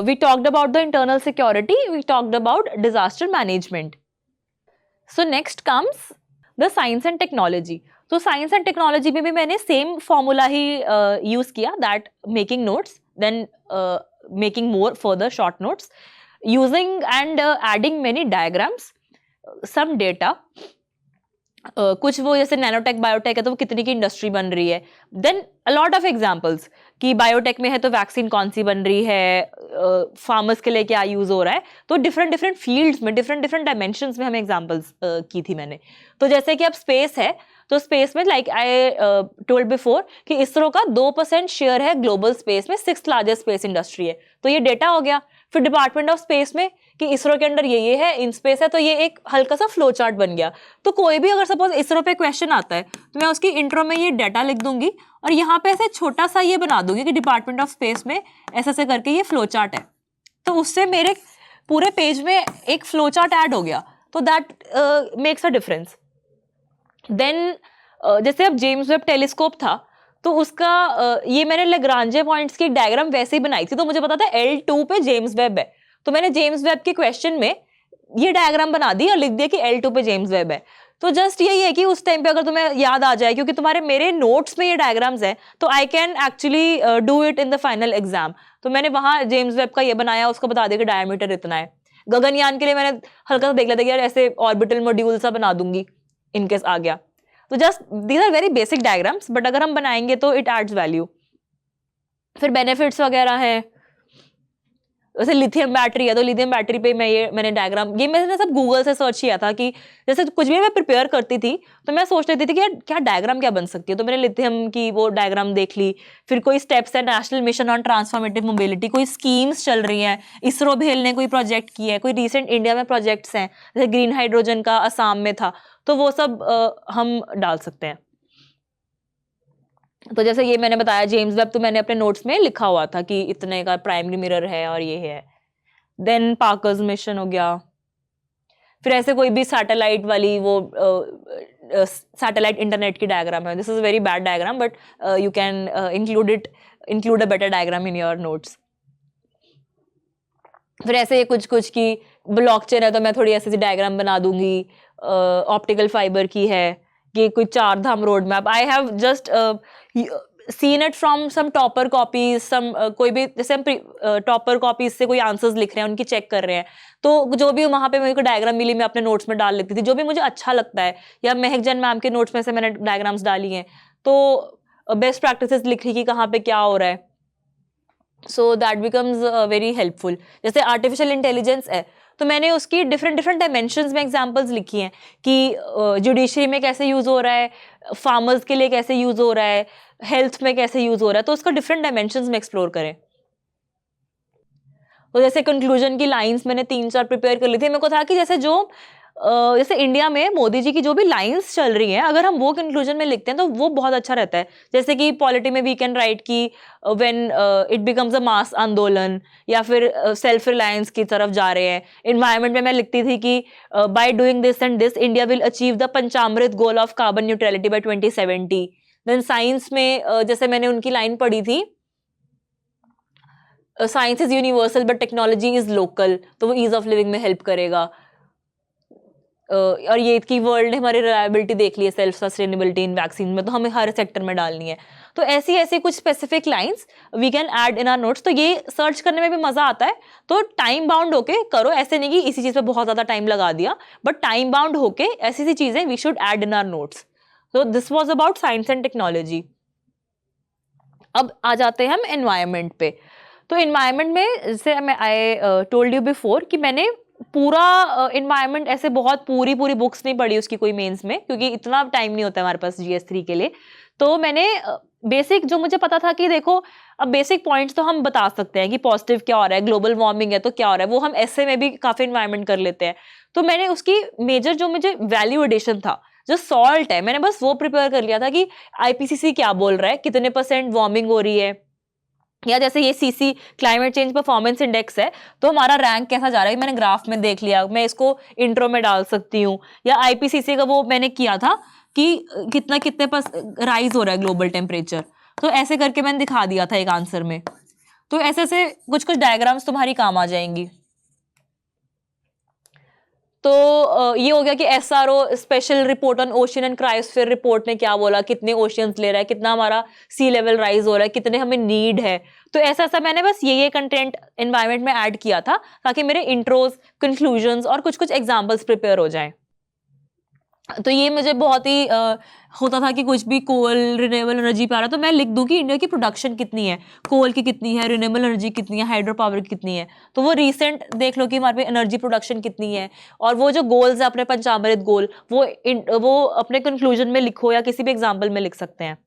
we talked about the internal security, we talked about disaster management. So next comes the science and technology. तो साइंस एंड टेक्नोलॉजी में भी मैंने सेम फॉर्मूला ही यूज किया, that making notes, then making more further short notes, using and adding many diagrams, some data, कुछ वो जैसे नैनोटेक बायोटेक है तो वो कितनी की इंडस्ट्री बन रही है, then a lot of examples कि बायोटेक में है तो वैक्सीन कौन सी बन रही है, फार्मर्स के लिए क्या यूज हो रहा है, तो डिफरेंट फील्ड्स में डिफरेंट डायमेंशंस में हमें एग्जांपल्स की थी मैंने। तो जैसे कि अब स्पेस है, तो स्पेस में लाइक आई टोल्ड बिफोर कि इसरो का 2% शेयर है ग्लोबल स्पेस में, 6th लार्जेस्ट स्पेस इंडस्ट्री है, तो ये डेटा हो गया। फिर डिपार्टमेंट ऑफ स्पेस में कि इसरो के अंडर ये है, इन स्पेस है, तो ये एक हल्का सा फ्लो चार्ट बन गया। तो कोई भी अगर सपोज इसरो पे क्वेश्चन आता है तो मैं उसकी इंट्रो में ये डाटा लिख दूंगी और यहाँ पे ऐसे छोटा सा ये बना दूंगी कि डिपार्टमेंट ऑफ स्पेस में ऐसे करके ये फ्लो चार्ट है, तो उससे मेरे पूरे पेज में एक फ्लो चार्ट ऐड हो गया, तो that makes a difference. Then जैसे अब जेम्स वेब टेलीस्कोप था, तो उसका ये मैंने लेग्रांजे पॉइंट्स की डायग्राम वैसे ही बनाई थी, तो मुझे पता था L2 पे जेम्स वेब है, तो मैंने जेम्स वेब के क्वेश्चन में ये डायग्राम बना दी और लिख दिया कि L2 पे जेम्स वेब है। तो जस्ट यही है कि उस टाइम पे अगर तुम्हें याद आ जाए, क्योंकि तुम्हारे मेरे नोट्स में ये डायग्राम्स है, तो I can actually do it in the final exam. तो मैंने वहां जेम्स वेब का ये बनाया, उसको बता दिया कि डायमीटर इतना है। गगनयान के लिए मैंने हल्का सा देख लिया था कि यार ऐसे ऑर्बिटल मॉड्यूल सा बना दूंगी इनकेस आ गया। तो just these are very basic diagrams, but अगर हम बनाएंगे तो इट एड्स वैल्यू। फिर बेनिफिट्स वगैरह हैं, वैसे लिथियम बैटरी है, तो लिथियम बैटरी पे मैंने डायग्राम, ये मैंने सब गूगल से सर्च किया था कि जैसे कुछ भी मैं प्रिपेयर करती थी तो मैं सोच लेती थी कि यार क्या डायग्राम क्या बन सकती है, तो मैंने लिथियम की वो डायग्राम देख ली। फिर कोई स्टेप्स है, national mission on transformative mobility, कोई स्कीम्स चल रही हैं, इसरो भेल ने कोई प्रोजेक्ट किया है, कोई रिसेंट इंडिया में प्रोजेक्ट्स हैं, जैसे ग्रीन हाइड्रोजन का असम में था, तो वो सब हम डाल सकते हैं। तो जैसे ये मैंने बताया जेम्स वेब, तो मैंने अपने नोट्स में लिखा हुआ था कि इतने का प्राइमरी मिरर है और ये है। देन पार्कर्स मिशन हो गया। फिर ऐसे कोई भी सैटेलाइट वाली वो सैटेलाइट इंटरनेट की डायग्राम है, this is very bad diagram, but you can include a better diagram in your notes. फिर ऐसे कुछ कुछ की ब्लॉकचेन है, तो मैं थोड़ी ऐसी डायग्राम बना दूंगी। ऑप्टिकल फाइबर की है, ये कोई 4 Dham road map, I have just seen it from some topper copies, some कोई भी जैसे हम टॉपर कॉपीज से कोई आंसर्स लिख रहे हैं, उनकी चेक कर रहे हैं, तो जो भी वहां पे मेरे को डायग्राम मिली मैं अपने नोट्स में डाल लेती थी, जो भी मुझे अच्छा लगता है। या महक जैन मैम के नोट्स में से मैंने डायग्राम्स डाली हैं, तो बेस्ट प्रैक्टिसेस लिख ली कि कहाँ पे क्या हो रहा है, so that becomes very helpful. जैसे आर्टिफिशियल इंटेलिजेंस है, तो मैंने उसकी डिफरेंट डिफरेंट डायमेंशंस में एग्जांपल्स लिखी हैं कि जुडिशरी में कैसे यूज हो रहा है, फार्मर्स के लिए कैसे यूज हो रहा है, हेल्थ में कैसे यूज हो रहा है, तो उसका डिफरेंट डायमेंशंस में एक्सप्लोर करें। तो जैसे कंक्लूजन की लाइंस मैंने 3-4 प्रिपेयर कर ली थी। मेरे को था कि जैसे इंडिया में मोदी जी की जो भी लाइंस चल रही हैं, अगर हम वो कंक्लूजन में लिखते हैं तो वो बहुत अच्छा रहता है। जैसे कि पॉलिटी में वी कैन राइट कि व्हेन इट बिकम्स अ मास आंदोलन, या फिर सेल्फ रिलायंस की तरफ जा रहे हैं। इन्वायरमेंट में मैं लिखती थी कि by doing this and this India will achieve the Panchamrit goal of carbon neutrality by 2070। Then science में जैसे मैंने उनकी लाइन पढ़ी थी, science is universal but technology is local, तो वो ईज ऑफ लिविंग में हेल्प करेगा। और ये कि वर्ल्ड ने हमारी रिलायबिलिटी देख ली है, सेल्फ सस्टेनेबिलिटी इन वैक्सीन में, तो हमें हर सेक्टर में डालनी है। तो ऐसी ऐसी कुछ specific lines we can add in our notes. तो ये सर्च करने में भी मजा आता है, तो टाइम बाउंड होके करो, ऐसे नहीं कि इसी चीज पे बहुत ज्यादा टाइम लगा दिया, बट टाइम बाउंड होके ऐसी ऐसी चीजें we should add in our notes. तो this was about science and technology. अब आ जाते हैं हम एनवायरमेंट पे। तो एनवायरमेंट में जैसे मैं आई टोल्ड यू बिफोर कि मैंने पूरा एनवायरमेंट ऐसे बहुत पूरी बुक्स नहीं पढ़ी उसकी कोई मेंस में, क्योंकि इतना टाइम नहीं होता है हमारे पास GS3 के लिए। तो मैंने बेसिक जो मुझे पता था कि देखो, अब बेसिक पॉइंट्स तो हम बता सकते हैं कि पॉजिटिव क्या हो रहा है, ग्लोबल वार्मिंग है तो क्या हो रहा है, वो हम ऐसे में भी काफी एनवायरमेंट कर लेते हैं। तो मैंने उसकी मेजर जो मुझे वैल्यू एडिशन था, जो सॉल्ट है, मैंने बस वो प्रिपेयर कर लिया था कि IPCC क्या बोल रहा है, कितने % वार्मिंग हो रही है, या जैसे ये CC climate change performance index है, तो हमारा रैंक कैसा जा रहा है, मैंने ग्राफ में देख लिया, मैं इसको इंट्रो में डाल सकती हूँ। या IPCC का वो मैंने किया था कि कितने पर राइज हो रहा है ग्लोबल टेम्परेचर, तो ऐसे करके मैंने दिखा दिया था एक आंसर में। तो ऐसे ऐसे कुछ कुछ डायग्राम्स तुम्हारी काम आ जाएंगी। तो ये हो गया कि SRO special report on ocean and cryosphere report ने क्या बोला, कितने ओशियंस ले रहा है, कितना हमारा सी लेवल राइज हो रहा है, कितने हमें नीड है। तो ऐसा ऐसा मैंने बस ये कंटेंट एनवायरनमेंट में ऐड किया था, ताकि मेरे इंट्रोज, कंक्लूजन्स और कुछ कुछ एग्जाम्पल्स प्रिपेयर हो जाएं। तो ये मुझे बहुत ही होता था कि कुछ भी कोल रिन्यूएबल एनर्जी पे आ रहा है तो मैं लिख दूं कि इंडिया की प्रोडक्शन कितनी है, कोल की कितनी है, रिन्यूएबल एनर्जी कितनी है, हाइड्रो पावर की कितनी है। तो वो रीसेंट देख लो कि हमारे पे एनर्जी प्रोडक्शन कितनी है, और वो जो गोल्स है अपने पंचामृत गोल, वो अपने कंक्लूजन में लिखो या किसी भी एग्जाम्पल में लिख सकते हैं।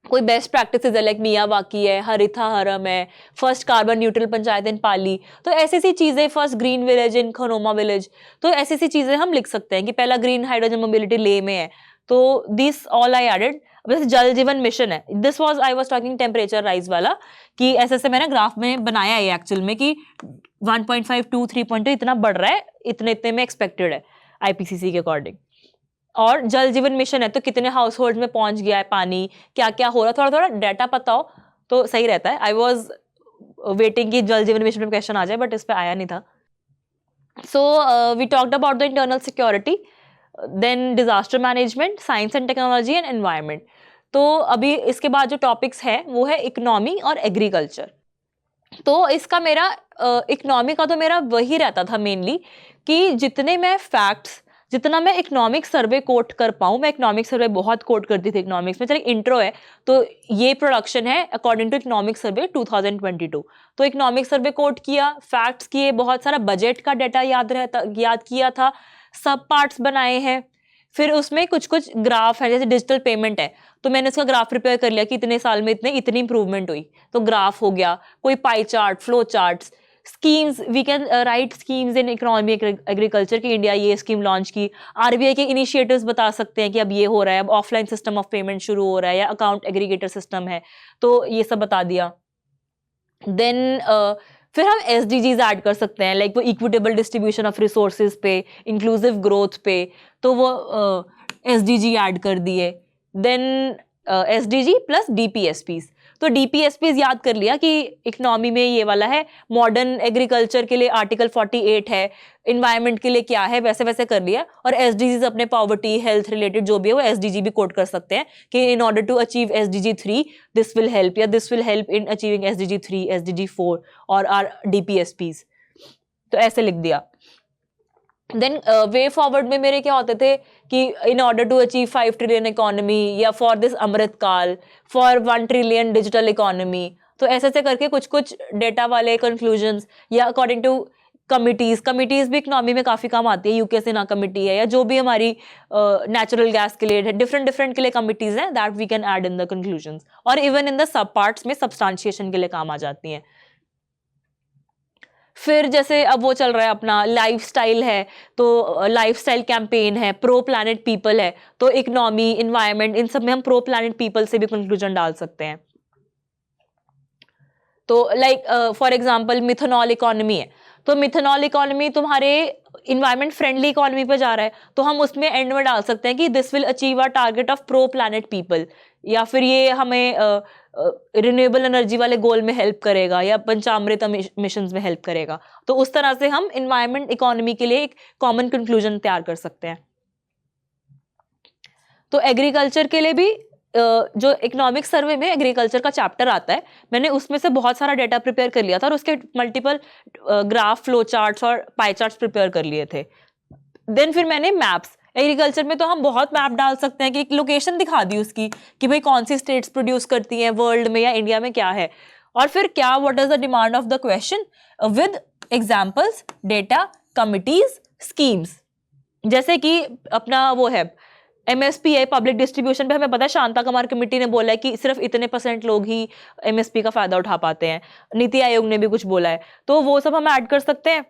कोई बेस्ट प्रैक्टिसेस है, लाइक मियावाकी है, हरिथा हरम है, first carbon neutral panchayat in Pali, तो ऐसी ऐसी चीजें, first green village in Khonoma village, तो ऐसी ऐसी चीजें हम लिख सकते हैं कि पहला ग्रीन हाइड्रोजन मोबिलिटी ले में है। तो दिस ऑल आई एडेड। जैसे जल जीवन मिशन है, this was I was talking temperature rise वाला, कि ऐसे ऐसे मैंने ग्राफ में बनाया है एक्चुअल में कि 1.5 to 3.2 इतना बढ़ रहा है, इतने इतने में एक्सपेक्टेड है IPCC के अकॉर्डिंग। और जल जीवन मिशन है तो कितने हाउस होल्ड में पहुंच गया है पानी, क्या क्या हो रहा है, थोड़ा थोड़ा डाटा पता हो तो सही रहता है. आई वॉज वेटिंग कि जल जीवन मिशन में क्वेश्चन आ जाए, बट इस पर आया नहीं था. So we talked about the internal security, then disaster management, science and technology and environment. तो अभी इसके बाद जो टॉपिक्स है वो है इकोनॉमी और एग्रीकल्चर. तो इसका मेरा इकोनॉमी का तो मेरा वही रहता था मेनली कि जितने मैं फैक्ट्स, जितना मैं इकोनॉमिक सर्वे कोट कर पाऊँ. मैं इकोनॉमिक सर्वे बहुत कोट करती थी इकोनॉमिक्स में. चलिए इंट्रो है तो ये प्रोडक्शन है अकॉर्डिंग टू इकोनॉमिक सर्वे 2022. तो इकोनॉमिक सर्वे कोट किया, फैक्ट्स किए, बहुत सारा बजट का डाटा याद किया था, सब पार्ट्स बनाए हैं. फिर उसमें कुछ कुछ ग्राफ है, जैसे डिजिटल पेमेंट है तो मैंने उसका ग्राफ प्रिपेयर कर लिया कि इतने साल में इतनी इंप्रूवमेंट हुई, तो ग्राफ हो गया. कोई pie chart, flow charts, schemes, we can write schemes in economy agriculture की. इंडिया ये स्कीम लॉन्च की. आरबीआई के इनिशिएटिव्स बता सकते हैं कि अब ये हो रहा है, अब ऑफलाइन सिस्टम ऑफ पेमेंट शुरू हो रहा है या अकाउंट एग्रीगेटर सिस्टम है, तो ये सब बता दिया. देन फिर हम SDGs ऐड कर सकते हैं, लाइक वो इक्विटेबल डिस्ट्रीब्यूशन ऑफ रिसोर्सेज पे, इंक्लूसिव ग्रोथ पे, तो वो SDG ऐड कर दिए. देन SDG प्लस DPSPs. तो DPSPs याद कर लिया कि इकोनॉमी में ये वाला है, मॉडर्न एग्रीकल्चर के लिए आर्टिकल 48 है, इन्वायरमेंट के लिए क्या है, वैसे वैसे कर लिया. और SDGs अपने पॉवर्टी, हेल्थ रिलेटेड जो भी है वो SDG भी कोड कर सकते हैं कि in order to achieve SDG 3 this will help, या this will help in achieving SDG 3, SDG 4 और आर DPSPs. तो ऐसे लिख दिया. देन वे फॉरवर्ड में मेरे क्या होते थे कि in order to achieve 5 trillion economy, या for this Amrit Kaal, for 1 trillion digital economy. तो ऐसे ऐसे करके कुछ कुछ डेटा वाले कंक्लूजन्स, या अकॉर्डिंग टू कमिटीज भी इकोनॉमी में काफ़ी काम आती है. यूके सेना कमिटी है, या जो भी हमारी नेचुरल गैस के लिए है, डिफरेंट के लिए कमिटीज हैं, that we can add in the conclusions. और even in the sub parts में सब्सटेंशिएशन के लिए काम आ जाती हैं. फिर जैसे अब वो चल रहा है अपना लाइफस्टाइल है, तो लाइफस्टाइल कैंपेन है, प्रो प्लैनेट पीपल है, तो इकोनॉमी, इन्वायरमेंट, इन सब में हम प्रो प्लैनेट पीपल से भी कंक्लूजन डाल सकते हैं. तो like for example methanol economy है, तो मिथेनॉल इकोनॉमी तुम्हारे इन्वायरमेंट फ्रेंडली इकोनॉमी पे जा रहा है, तो हम उसमें एंड में डाल सकते हैं कि this will achieve a target of pro planet people, या फिर ये हमें रिन्यूएबल एनर्जी वाले गोल में हेल्प करेगा, या पंचामृत मिशन में हेल्प करेगा. तो उस तरह से हम इन्वायरमेंट इकोनॉमी के लिए एक कॉमन कंक्लूजन तैयार कर सकते हैं. तो एग्रीकल्चर के लिए भी जो इकोनॉमिक सर्वे में एग्रीकल्चर का चैप्टर आता है, मैंने उसमें से बहुत सारा डेटा प्रिपेयर कर लिया था और उसके मल्टीपल ग्राफ, फ्लो चार्ट्स और पाई चार्ट्स प्रिपेयर कर लिए थे. देन फिर मैंने मैप्स, एग्रीकल्चर में तो हम बहुत मैप डाल सकते हैं कि एक लोकेशन दिखा दी उसकी कि भाई कौन सी स्टेट्स प्रोड्यूस करती हैं वर्ल्ड में या इंडिया में क्या है, और फिर क्या, what is the demand of the question with examples, data, committees, schemes. जैसे कि अपना वो है MSP है, पब्लिक डिस्ट्रीब्यूशन पे हमें पता है शांता कुमार कमेटी ने बोला है कि सिर्फ इतने % लोग ही MSP का फायदा उठा पाते हैं. नीति आयोग ने भी कुछ बोला है, तो वो सब हम ऐड कर सकते हैं.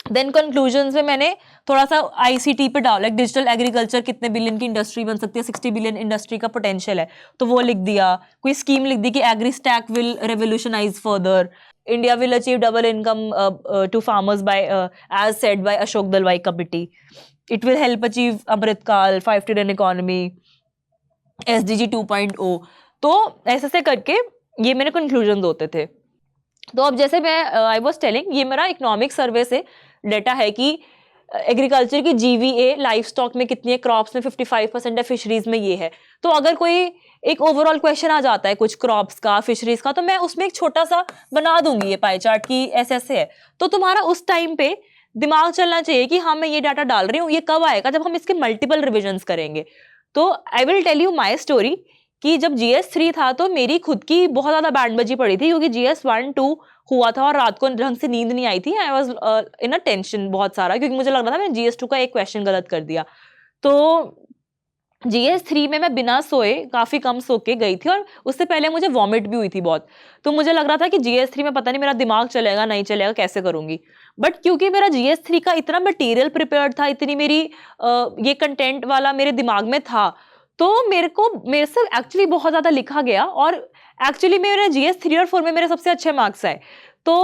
देन कंक्लूजन्स में मैंने थोड़ा सा ICT पे डाला, डिजिटल एग्रीकल्चर कितने बिलियन की इंडस्ट्री बन सकती है, 60 बिलियन इंडस्ट्री का पोटेंशियल है, तो वो लिख दिया. कोई स्कीम लिख दी कि agri stack will revolutionise further, India will achieve double income to farmers by as said by Ashok Dalwai committee, it will help achieve Amritkaal, 5 trillion economy, SDG 2.0. तो ऐसे से करके ये मेरे कंक्लूजन होते थे. तो अब जैसे मैं आई वाज टेलिंग, ये मेरा इकोनॉमिक सर्वे से डेटा है कि एग्रीकल्चर की GVA लाइफ स्टॉक में कितनी है, क्रॉप्स में 55% है, फिशरीज में ये है. तो अगर कोई एक ओवरऑल क्वेश्चन आ जाता है कुछ क्रॉप्स का, फिशरीज का, तो मैं उसमें एक छोटा सा बना दूंगी ये पाई चार्ट की ऐसे ऐसे है. तो तुम्हारा उस टाइम पे दिमाग चलना चाहिए कि हाँ मैं ये डाटा डाल रही हूँ, ये कब आएगा, जब हम इसके मल्टीपल रिविजन्स करेंगे. तो I will tell you my story कि जब GS 3 था तो मेरी खुद की बहुत ज़्यादा बैंड बजी पड़ी थी, क्योंकि GS 1, 2 हुआ था और रात को ढंग से नींद नहीं आई थी. I was in a tension बहुत सारा, क्योंकि मुझे लग रहा था मैंने GS 2 का एक क्वेश्चन गलत कर दिया. तो GS 3 में मैं बिना सोए, काफ़ी कम सो के गई थी, और उससे पहले मुझे वॉमिट भी हुई थी बहुत. तो मुझे लग रहा था कि GS 3 में पता नहीं मेरा दिमाग चलेगा नहीं चलेगा, कैसे करूँगी. बट क्योंकि मेरा GS 3 का इतना मटेरियल प्रिपेयर्ड था, इतनी मेरी ये कंटेंट वाला मेरे दिमाग में था, तो मेरे से एक्चुअली बहुत ज़्यादा लिखा गया, और एक्चुअली मेरे GS 3 और 4 में मेरे सबसे अच्छे मार्क्स आए. तो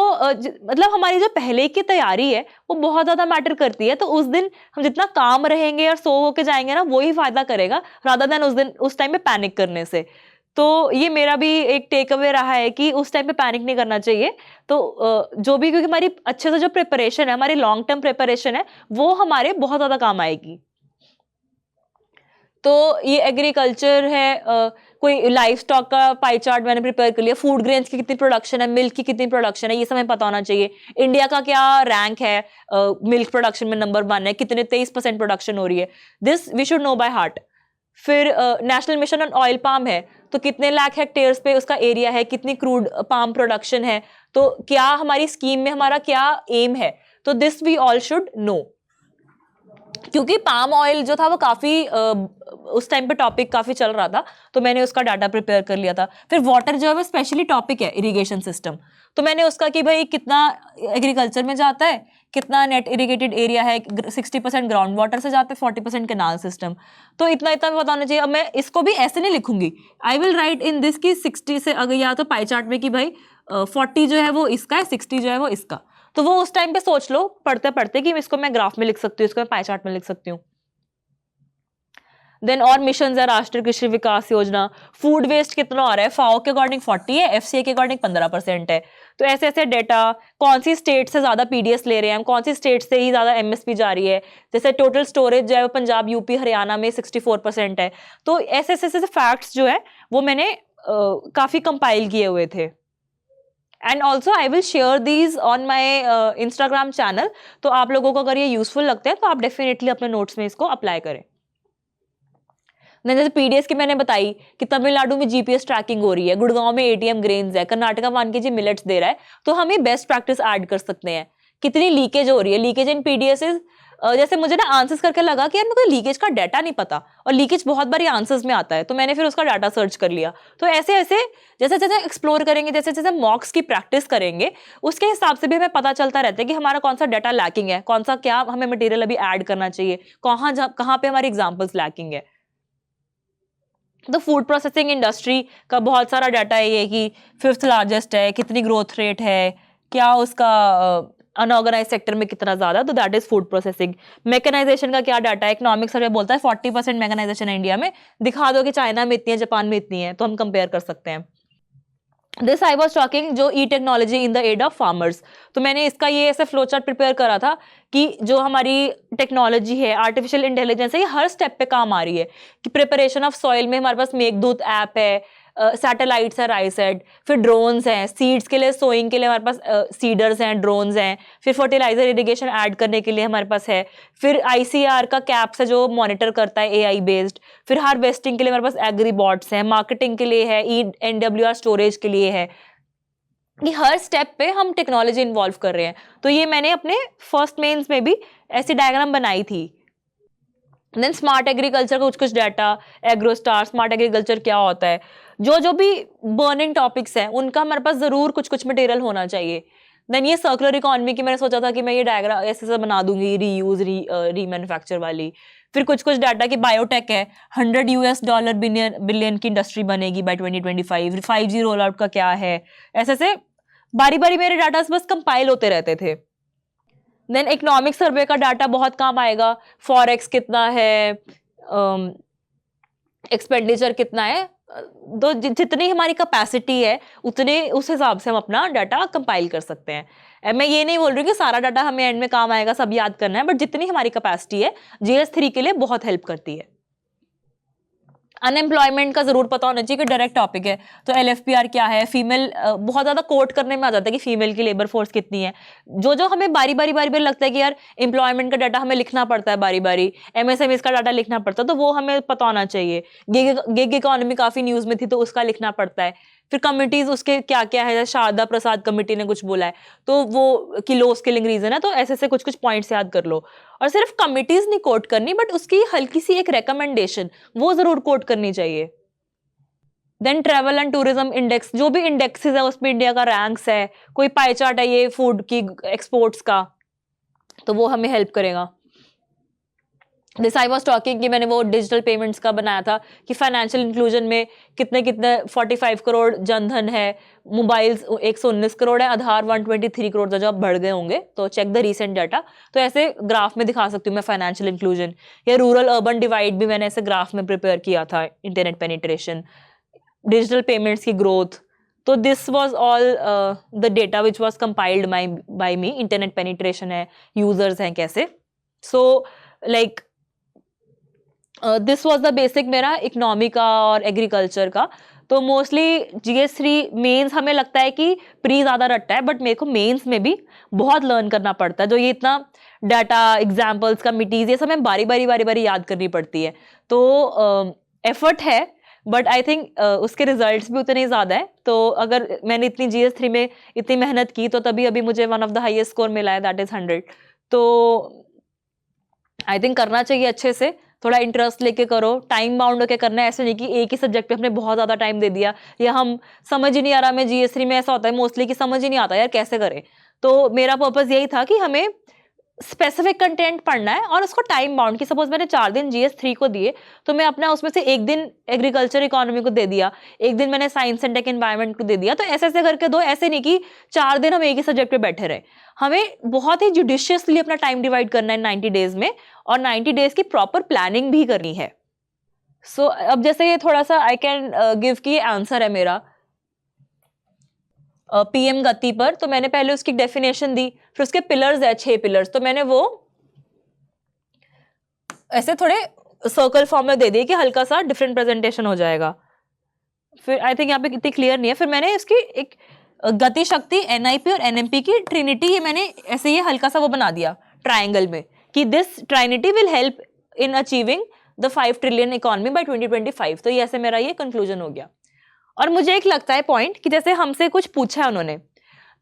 मतलब हमारी जो पहले की तैयारी है वो बहुत ज़्यादा मैटर करती है। तो उस दिन हम जितना काम रहेंगे और सो के जाएंगे ना, वही फायदा करेगा रादर देन उस टाइम पे पैनिक करने से। तो ये मेरा भी एक टेक अवे रहा है कि उस टाइम पे पैनिक नहीं करना चाहिए। तो जो भी, क्योंकि हमारी अच्छे से जो प्रिपरेशन है, हमारी लॉन्ग टर्म प्रिपरेशन है, वो हमारे बहुत ज़्यादा काम आएगी। तो ये एग्रीकल्चर है, कोई लाइफ स्टॉक का पाई चार्ट मैंने प्रिपेयर कर लिया, फूड ग्रेन्स की कितनी प्रोडक्शन है, मिल्क की कितनी प्रोडक्शन है, ये सब हमें पता होना चाहिए। इंडिया का क्या रैंक है, मिल्क प्रोडक्शन में नंबर 1 है, कितने 23% प्रोडक्शन हो रही है, this we should know by heart. फिर national mission on oil palm है, तो कितने लाख हेक्टेयर्स पे उसका एरिया है, कितनी क्रूड पाम प्रोडक्शन है, तो क्या हमारी स्कीम में हमारा क्या एम है, तो this we all should know. क्योंकि पाम ऑयल जो था वो काफी उस टाइम पे टॉपिक काफी चल रहा था, तो मैंने उसका डाटा प्रिपेयर कर लिया था। फिर वाटर जो है वो स्पेशली टॉपिक है, इरिगेशन सिस्टम, तो मैंने उसका कि भाई कितना एग्रीकल्चर में जाता है, कितना नेट इरिगेटेड एरिया है, 60% ग्राउंड वाटर से जाते हैं, 40% कैनाल सिस्टम, तो इतना इतना पता होना चाहिए। अब मैं इसको भी ऐसे नहीं लिखूंगी, I will write in this की 60 से, अगर या तो पाई चार्ट में कि भाई 40 जो है वो इसका है, 60 जो है वो इसका, तो वो उस टाइम पे सोच लो पढ़ते पढ़ते कि इसको मैं ग्राफ में लिख सकती हूँ, इसको मैं पाई चार्ट में लिख सकती हूँ। देन और मिशन है, राष्ट्रीय कृषि विकास योजना, फूड वेस्ट कितना आ रहा है, फाओ के अकॉर्डिंग 40 है, एफसीए के अकॉर्डिंग 15% है। तो ऐसे ऐसे डेटा, कौन सी स्टेट से ज्यादा पीडीएस ले रहे हैं हम, कौन सी स्टेट से ही ज्यादा एमएसपी जा रही है, जैसे टोटल स्टोरेज जो है वो पंजाब, यूपी, हरियाणा में 64% है। तो ऐसे ऐसे फैक्ट्स जो है वो मैंने काफी कंपाइल किए हुए थे। And also I will share these on my Instagram channel, तो आप लोगों को अगर ये यूजफुल लगते हैं तो आप डेफिनेटली अपने नोट्स में इसको अप्लाई करें। जैसे पीडीएस की मैंने बताई कि तमिलनाडु में जीपीएस ट्रैकिंग हो रही है, गुड़गांव में एटीएम ग्रेन्स है, कर्नाटका 1 kg मिलेट्स दे रहा है, तो हम ये बेस्ट प्रैक्टिस ऐड कर सकते हैं। कितनी लीकेज हो रही है, लीकेज इन पीडीएस, जैसे मुझे ना आंसर्स करके लगा कि यार मेरे को लीकेज का डाटा नहीं पता, और लीकेज बहुत बारी आंसर्स में आता है, तो मैंने फिर उसका डाटा सर्च कर लिया। तो ऐसे ऐसे जैसे जैसे एक्सप्लोर करेंगे, जैसे जैसे मॉक्स की प्रैक्टिस करेंगे, उसके हिसाब से भी हमें पता चलता रहता है कि हमारा कौन सा डाटा लैकिंग है, कौन सा क्या हमें मटेरियल अभी ऐड करना चाहिए, कहाँ पे हमारी एग्जाम्पल्स लैकिंग है। तो फूड प्रोसेसिंग इंडस्ट्री का बहुत सारा डाटा है, ये कि 5th लार्जेस्ट है, कितनी ग्रोथ रेट है, क्या उसका अनऑर्गेनाइज सेक्टर में कितना ज्यादा, तो that is food processing. Mechanisation का क्या डाटा है, इकोनॉमिक सर्वे बोलता है 40% मैकेनाइजेशन है इंडिया में, दिखा दो कि चाइना में इतनी है, जापान में इतनी है, तो हम कंपेयर कर सकते हैं। दिस आई वॉज टॉकिंग जो e technology in the aid of farmers, तो मैंने इसका ये ऐसे फ्लो चार्ट प्रिपेयर करा था कि जो हमारी टेक्नोलॉजी है, आर्टिफिशियल इंटेलिजेंस है, ये हर स्टेप पे काम आ रही है। कि प्रिपरेशन ऑफ सॉइल में हमारे पास मेघदूत ऐप है, सैटेलाइट्स है, राइसेट, फिर ड्रोन्स हैं, सीड्स के लिए, सोइंग के लिए हमारे पास सीडर्स हैं, ड्रोन्स हैं, फिर फर्टिलाइजर इरिगेशन ऐड करने के लिए हमारे पास है, फिर आईसीआर का कैप्स है जो मॉनिटर करता है एआई बेस्ड, फिर हार्वेस्टिंग के लिए हमारे पास एग्री बॉट्स हैं, मार्केटिंग के लिए है, एनडब्ल्यूआर स्टोरेज के लिए है। कि हर स्टेप पे हम टेक्नोलॉजी इन्वॉल्व कर रहे हैं। तो ये मैंने अपने फर्स्ट मेंस में भी ऐसी डायग्राम बनाई थी। देन स्मार्ट एग्रीकल्चर का कुछ कुछ डाटा, एग्रोस्टार, स्मार्ट एग्रीकल्चर क्या होता है, जो जो भी बर्निंग टॉपिक्स हैं उनका हमारे पास जरूर कुछ कुछ मटेरियल होना चाहिए। देन ये सर्कुलर इकोनॉमी की मैंने सोचा था कि मैं ये डायग्राम ऐसे से बना दूंगी, रीयूज रीमैन्युफैक्चर वाली। फिर कुछ कुछ डाटा की बायोटेक है, $100 बिलियन की इंडस्ट्री बनेगी बाय 2025, 5G रोल आउट का क्या है, ऐसे से बारी बारी मेरे डाटा बस कंपाइल होते रहते थे। देन इकोनॉमिक सर्वे का डाटा बहुत काम आएगा, फॉरेक्स कितना है, एक्सपेंडिचर कितना है, तो जितनी हमारी कैपेसिटी है उतने उस हिसाब से हम अपना डाटा कंपाइल कर सकते हैं। मैं ये नहीं बोल रही कि सारा डाटा हमें एंड में काम आएगा, सब याद करना है, बट जितनी हमारी कैपेसिटी है GS3 के लिए बहुत हेल्प करती है। अनएम्प्लॉयमेंट का जरूर पता होना चाहिए कि डायरेक्ट टॉपिक है, तो LFPR क्या है, फीमेल बहुत ज्यादा कोट करने में आ जाता है कि फीमेल की लेबर फोर्स कितनी है। जो जो हमें बारी बारी लगता है कि यार एम्प्लॉयमेंट का डाटा हमें लिखना पड़ता है बारी बारी, MSME का डाटा लिखना पड़ता है, तो वो हमें पता होना चाहिए। गिग इकोनॉमी काफी न्यूज में थी, तो उसका लिखना पड़ता है। फिर कमिटीज उसके क्या क्या है, शारदा प्रसाद कमेटी ने कुछ बोला है, तो वो कि लो स्किलिंग रीजन है, तो ऐसे ऐसे कुछ कुछ पॉइंट्स याद कर लो। और सिर्फ कमिटीज नहीं कोट करनी, बट उसकी हल्की सी एक रिकमेंडेशन वो जरूर कोट करनी चाहिए। Then travel and tourism index, जो भी इंडेक्सेस है उसमें इंडिया का रैंक्स है, कोई पाई चार्ट है ये फूड की एक्सपोर्ट्स का, तो वो हमें हेल्प करेगा। दिस आई वॉज टॉकिंग कि मैंने वो डिजिटल पेमेंट्स का बनाया था कि फाइनेंशियल इंक्लूजन में कितने 45 करोड़ जनधन है, मोबाइल्स 119 करोड़ है, आधार 123 करोड़ था, जो अब बढ़ गए होंगे, तो चेक द रीसेंट डाटा। तो ऐसे ग्राफ में दिखा सकती हूँ मैं फाइनेंशियल इंक्लूजन, या रूरल अर्बन डिवाइड भी मैंने ऐसे ग्राफ में प्रिपेयर किया था, इंटरनेट पेनिट्रेशन, डिजिटल पेमेंट्स की ग्रोथ। तो this was all the data which was compiled by me, internet penetration है, यूजर्स हैं कैसे। So like this was the basic मेरा इकोनॉमी का और एग्रीकल्चर का। तो मोस्टली GS3 मेंस हमें लगता है कि प्री ज़्यादा रटता है, बट मेरे को मेंस में भी बहुत लर्न करना पड़ता है। जो ये इतना डाटा, एग्जाम्पल्स, कमिटीज़, ये सब हमें बारी बारी याद करनी पड़ती है। तो एफर्ट है, बट आई थिंक उसके रिजल्ट्स भी उतने ही ज़्यादा है। तो अगर मैंने इतनी GS3 में इतनी मेहनत की तो तभी अभी मुझे one of the highest score मिला है, दैट इज़ 100। तो आई थिंक करना चाहिए अच्छे से, थोड़ा इंटरेस्ट लेके करो, टाइम बाउंड होकर करना है। ऐसे नहीं कि एक ही सब्जेक्ट पे हमने बहुत ज़्यादा टाइम दे दिया, या हम समझ ही नहीं आ रहा। हमें GS3 में ऐसा होता है मोस्टली कि समझ ही नहीं आता यार कैसे करें। तो मेरा पर्पज़ यही था कि हमें स्पेसिफिक कंटेंट पढ़ना है और उसको टाइम बाउंड, कि सपोज मैंने 4 दिन GS3 को दिए, तो मैं अपना उसमें से 1 दिन एग्रीकल्चर इकोनॉमी को दे दिया, 1 दिन मैंने साइंस एंड टेक एनवायरनमेंट को दे दिया। तो ऐसे ऐसे करके दो, ऐसे नहीं कि 4 दिन हम एक ही सब्जेक्ट पे बैठे रहे। हमें बहुत ही जुडिशियसली अपना टाइम डिवाइड करना है 90 डेज में, और 90 डेज की प्रॉपर प्लानिंग भी करनी है। सो अब जैसे ये थोड़ा सा आई कैन गिव की आंसर है मेरा PM गति पर। तो मैंने पहले उसकी डेफिनेशन दी, फिर उसके पिलर्स है 6 पिलर्स, तो मैंने वो ऐसे थोड़े सर्कल फॉर्म में दे दिए कि हल्का सा डिफरेंट प्रेजेंटेशन हो जाएगा। फिर आई थिंक यहाँ पे इतनी क्लियर नहीं है। फिर मैंने इसकी एक गति शक्ति, NIP और NMP की ट्रिनिटी, ये मैंने ऐसे ये हल्का सा वो बना दिया ट्राइंगल में, कि this trinity will help in achieving the 5 trillion economy by 2025। तो ये ऐसे मेरा ये कंक्लूजन हो गया। और मुझे एक लगता है पॉइंट कि जैसे हमसे कुछ पूछा है उन्होंने,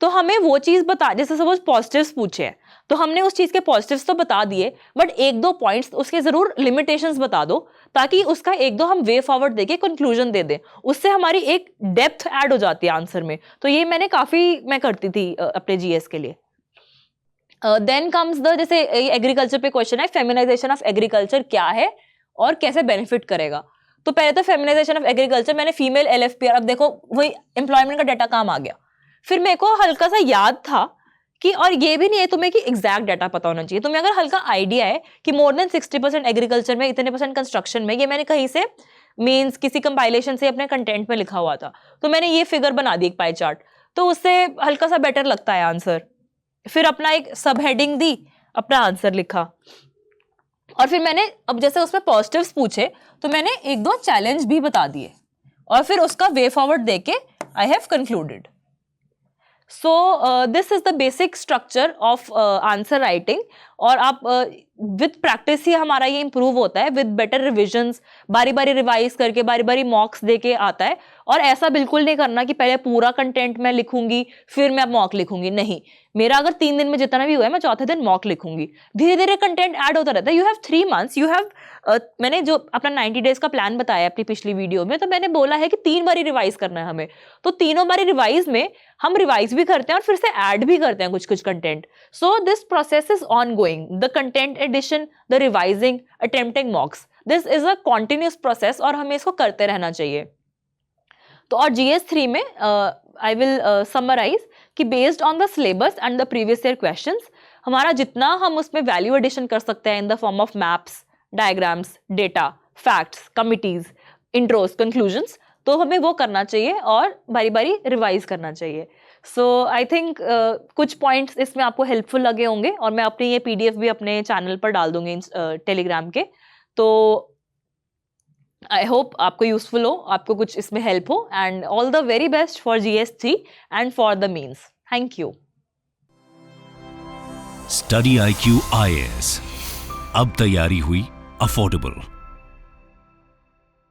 तो हमें वो चीज़ बता, जैसे सपोज पॉजिटिव्स पूछे हैं तो हमने उस चीज़ के पॉजिटिव्स तो बता दिए, बट 1-2 पॉइंट्स उसके ज़रूर लिमिटेशंस बता दो, ताकि उसका 1-2 हम वे फॉरवर्ड देके कंक्लूजन दे दें। उससे हमारी एक डेप्थ ऐड हो जाती है आंसर में। तो ये मैंने काफ़ी मैं करती थी अपने GS के लिए। देन कम्स द, जैसे एग्रीकल्चर पे क्वेश्चन है, फेमिनाइजेशन ऑफ एग्रीकल्चर क्या है और कैसे बेनिफिट करेगा। तो पहले तो फेमिनाइजेशन ऑफ एग्रीकल्चर, मैंने फीमेल LFPR, अब देखो वही एम्प्लॉयमेंट का डाटा काम आ गया। फिर मेरे को हल्का सा याद था कि, और ये भी नहीं है तुम्हें कि एग्जैक्ट डाटा पता होना चाहिए, तुम्हें अगर हल्का आइडिया है कि मोर देन 60% एग्रीकल्चर में, इतने % कंस्ट्रक्शन में, ये मैंने कहीं से मीन्स किसी कंपाइलेशन से अपने कंटेंट में लिखा हुआ था, तो मैंने ये फिगर बना दी एक पाई चार्ट, तो उससे हल्का सा बेटर लगता है आंसर। फिर अपना एक सब हेडिंग दी, अपना आंसर लिखा, और फिर मैंने अब जैसे उसमें पॉजिटिव्स पूछे तो मैंने 1-2 चैलेंज भी बता दिए, और फिर उसका वे फॉरवर्ड देके I have concluded. So this is the basic structure of answer writing. और आप विद प्रैक्टिस ही हमारा ये इंप्रूव होता है, विद बेटर रिविजन्स, बारी बारी रिवाइज करके, बारी बारी मॉक्स देके आता है। और ऐसा बिल्कुल नहीं करना कि पहले पूरा कंटेंट मैं लिखूंगी फिर मैं मॉक लिखूंगी, नहीं। मेरा अगर 3 दिन में जितना भी हुआ है, मैं चौथे दिन मॉक लिखूंगी। धीरे धीरे कंटेंट ऐड होता रहता है। You have 3 months, you have मैंने जो अपना 90 डेज का प्लान बताया अपनी पिछली वीडियो में, तो मैंने बोला है कि 3 बारी रिवाइज करना है हमें। तो तीनों बारी रिवाइज में हम रिवाइज भी करते हैं और फिर से ऐड भी करते हैं कुछ कुछ content. So this process is ongoing, the content addition, the revising, attempting mocks, this is a continuous process, और हमें इसको करते रहना चाहिए। तो और GS3 में आई विल समराइज कि based on the syllabus and the previous year questions, हमारा जितना हम उसमें वैल्यू एडिशन कर सकते हैं in the form of maps, diagrams, data, facts, committees, intros, conclusions, तो हमें वो करना चाहिए और बारी बारी रिवाइज करना चाहिए। सो आई थिंक कुछ पॉइंट्स इसमें आपको हेल्पफुल लगे होंगे, और मैं अपनी ये PDF भी अपने चैनल पर डाल दूंगी टेलीग्राम के। तो आई होप आपको यूजफुल हो, आपको कुछ इसमें हेल्प हो, and all the very best for GS3 and for the mains. Thank you. Study IQ IAS, अब तैयारी हुई अफोर्डेबल।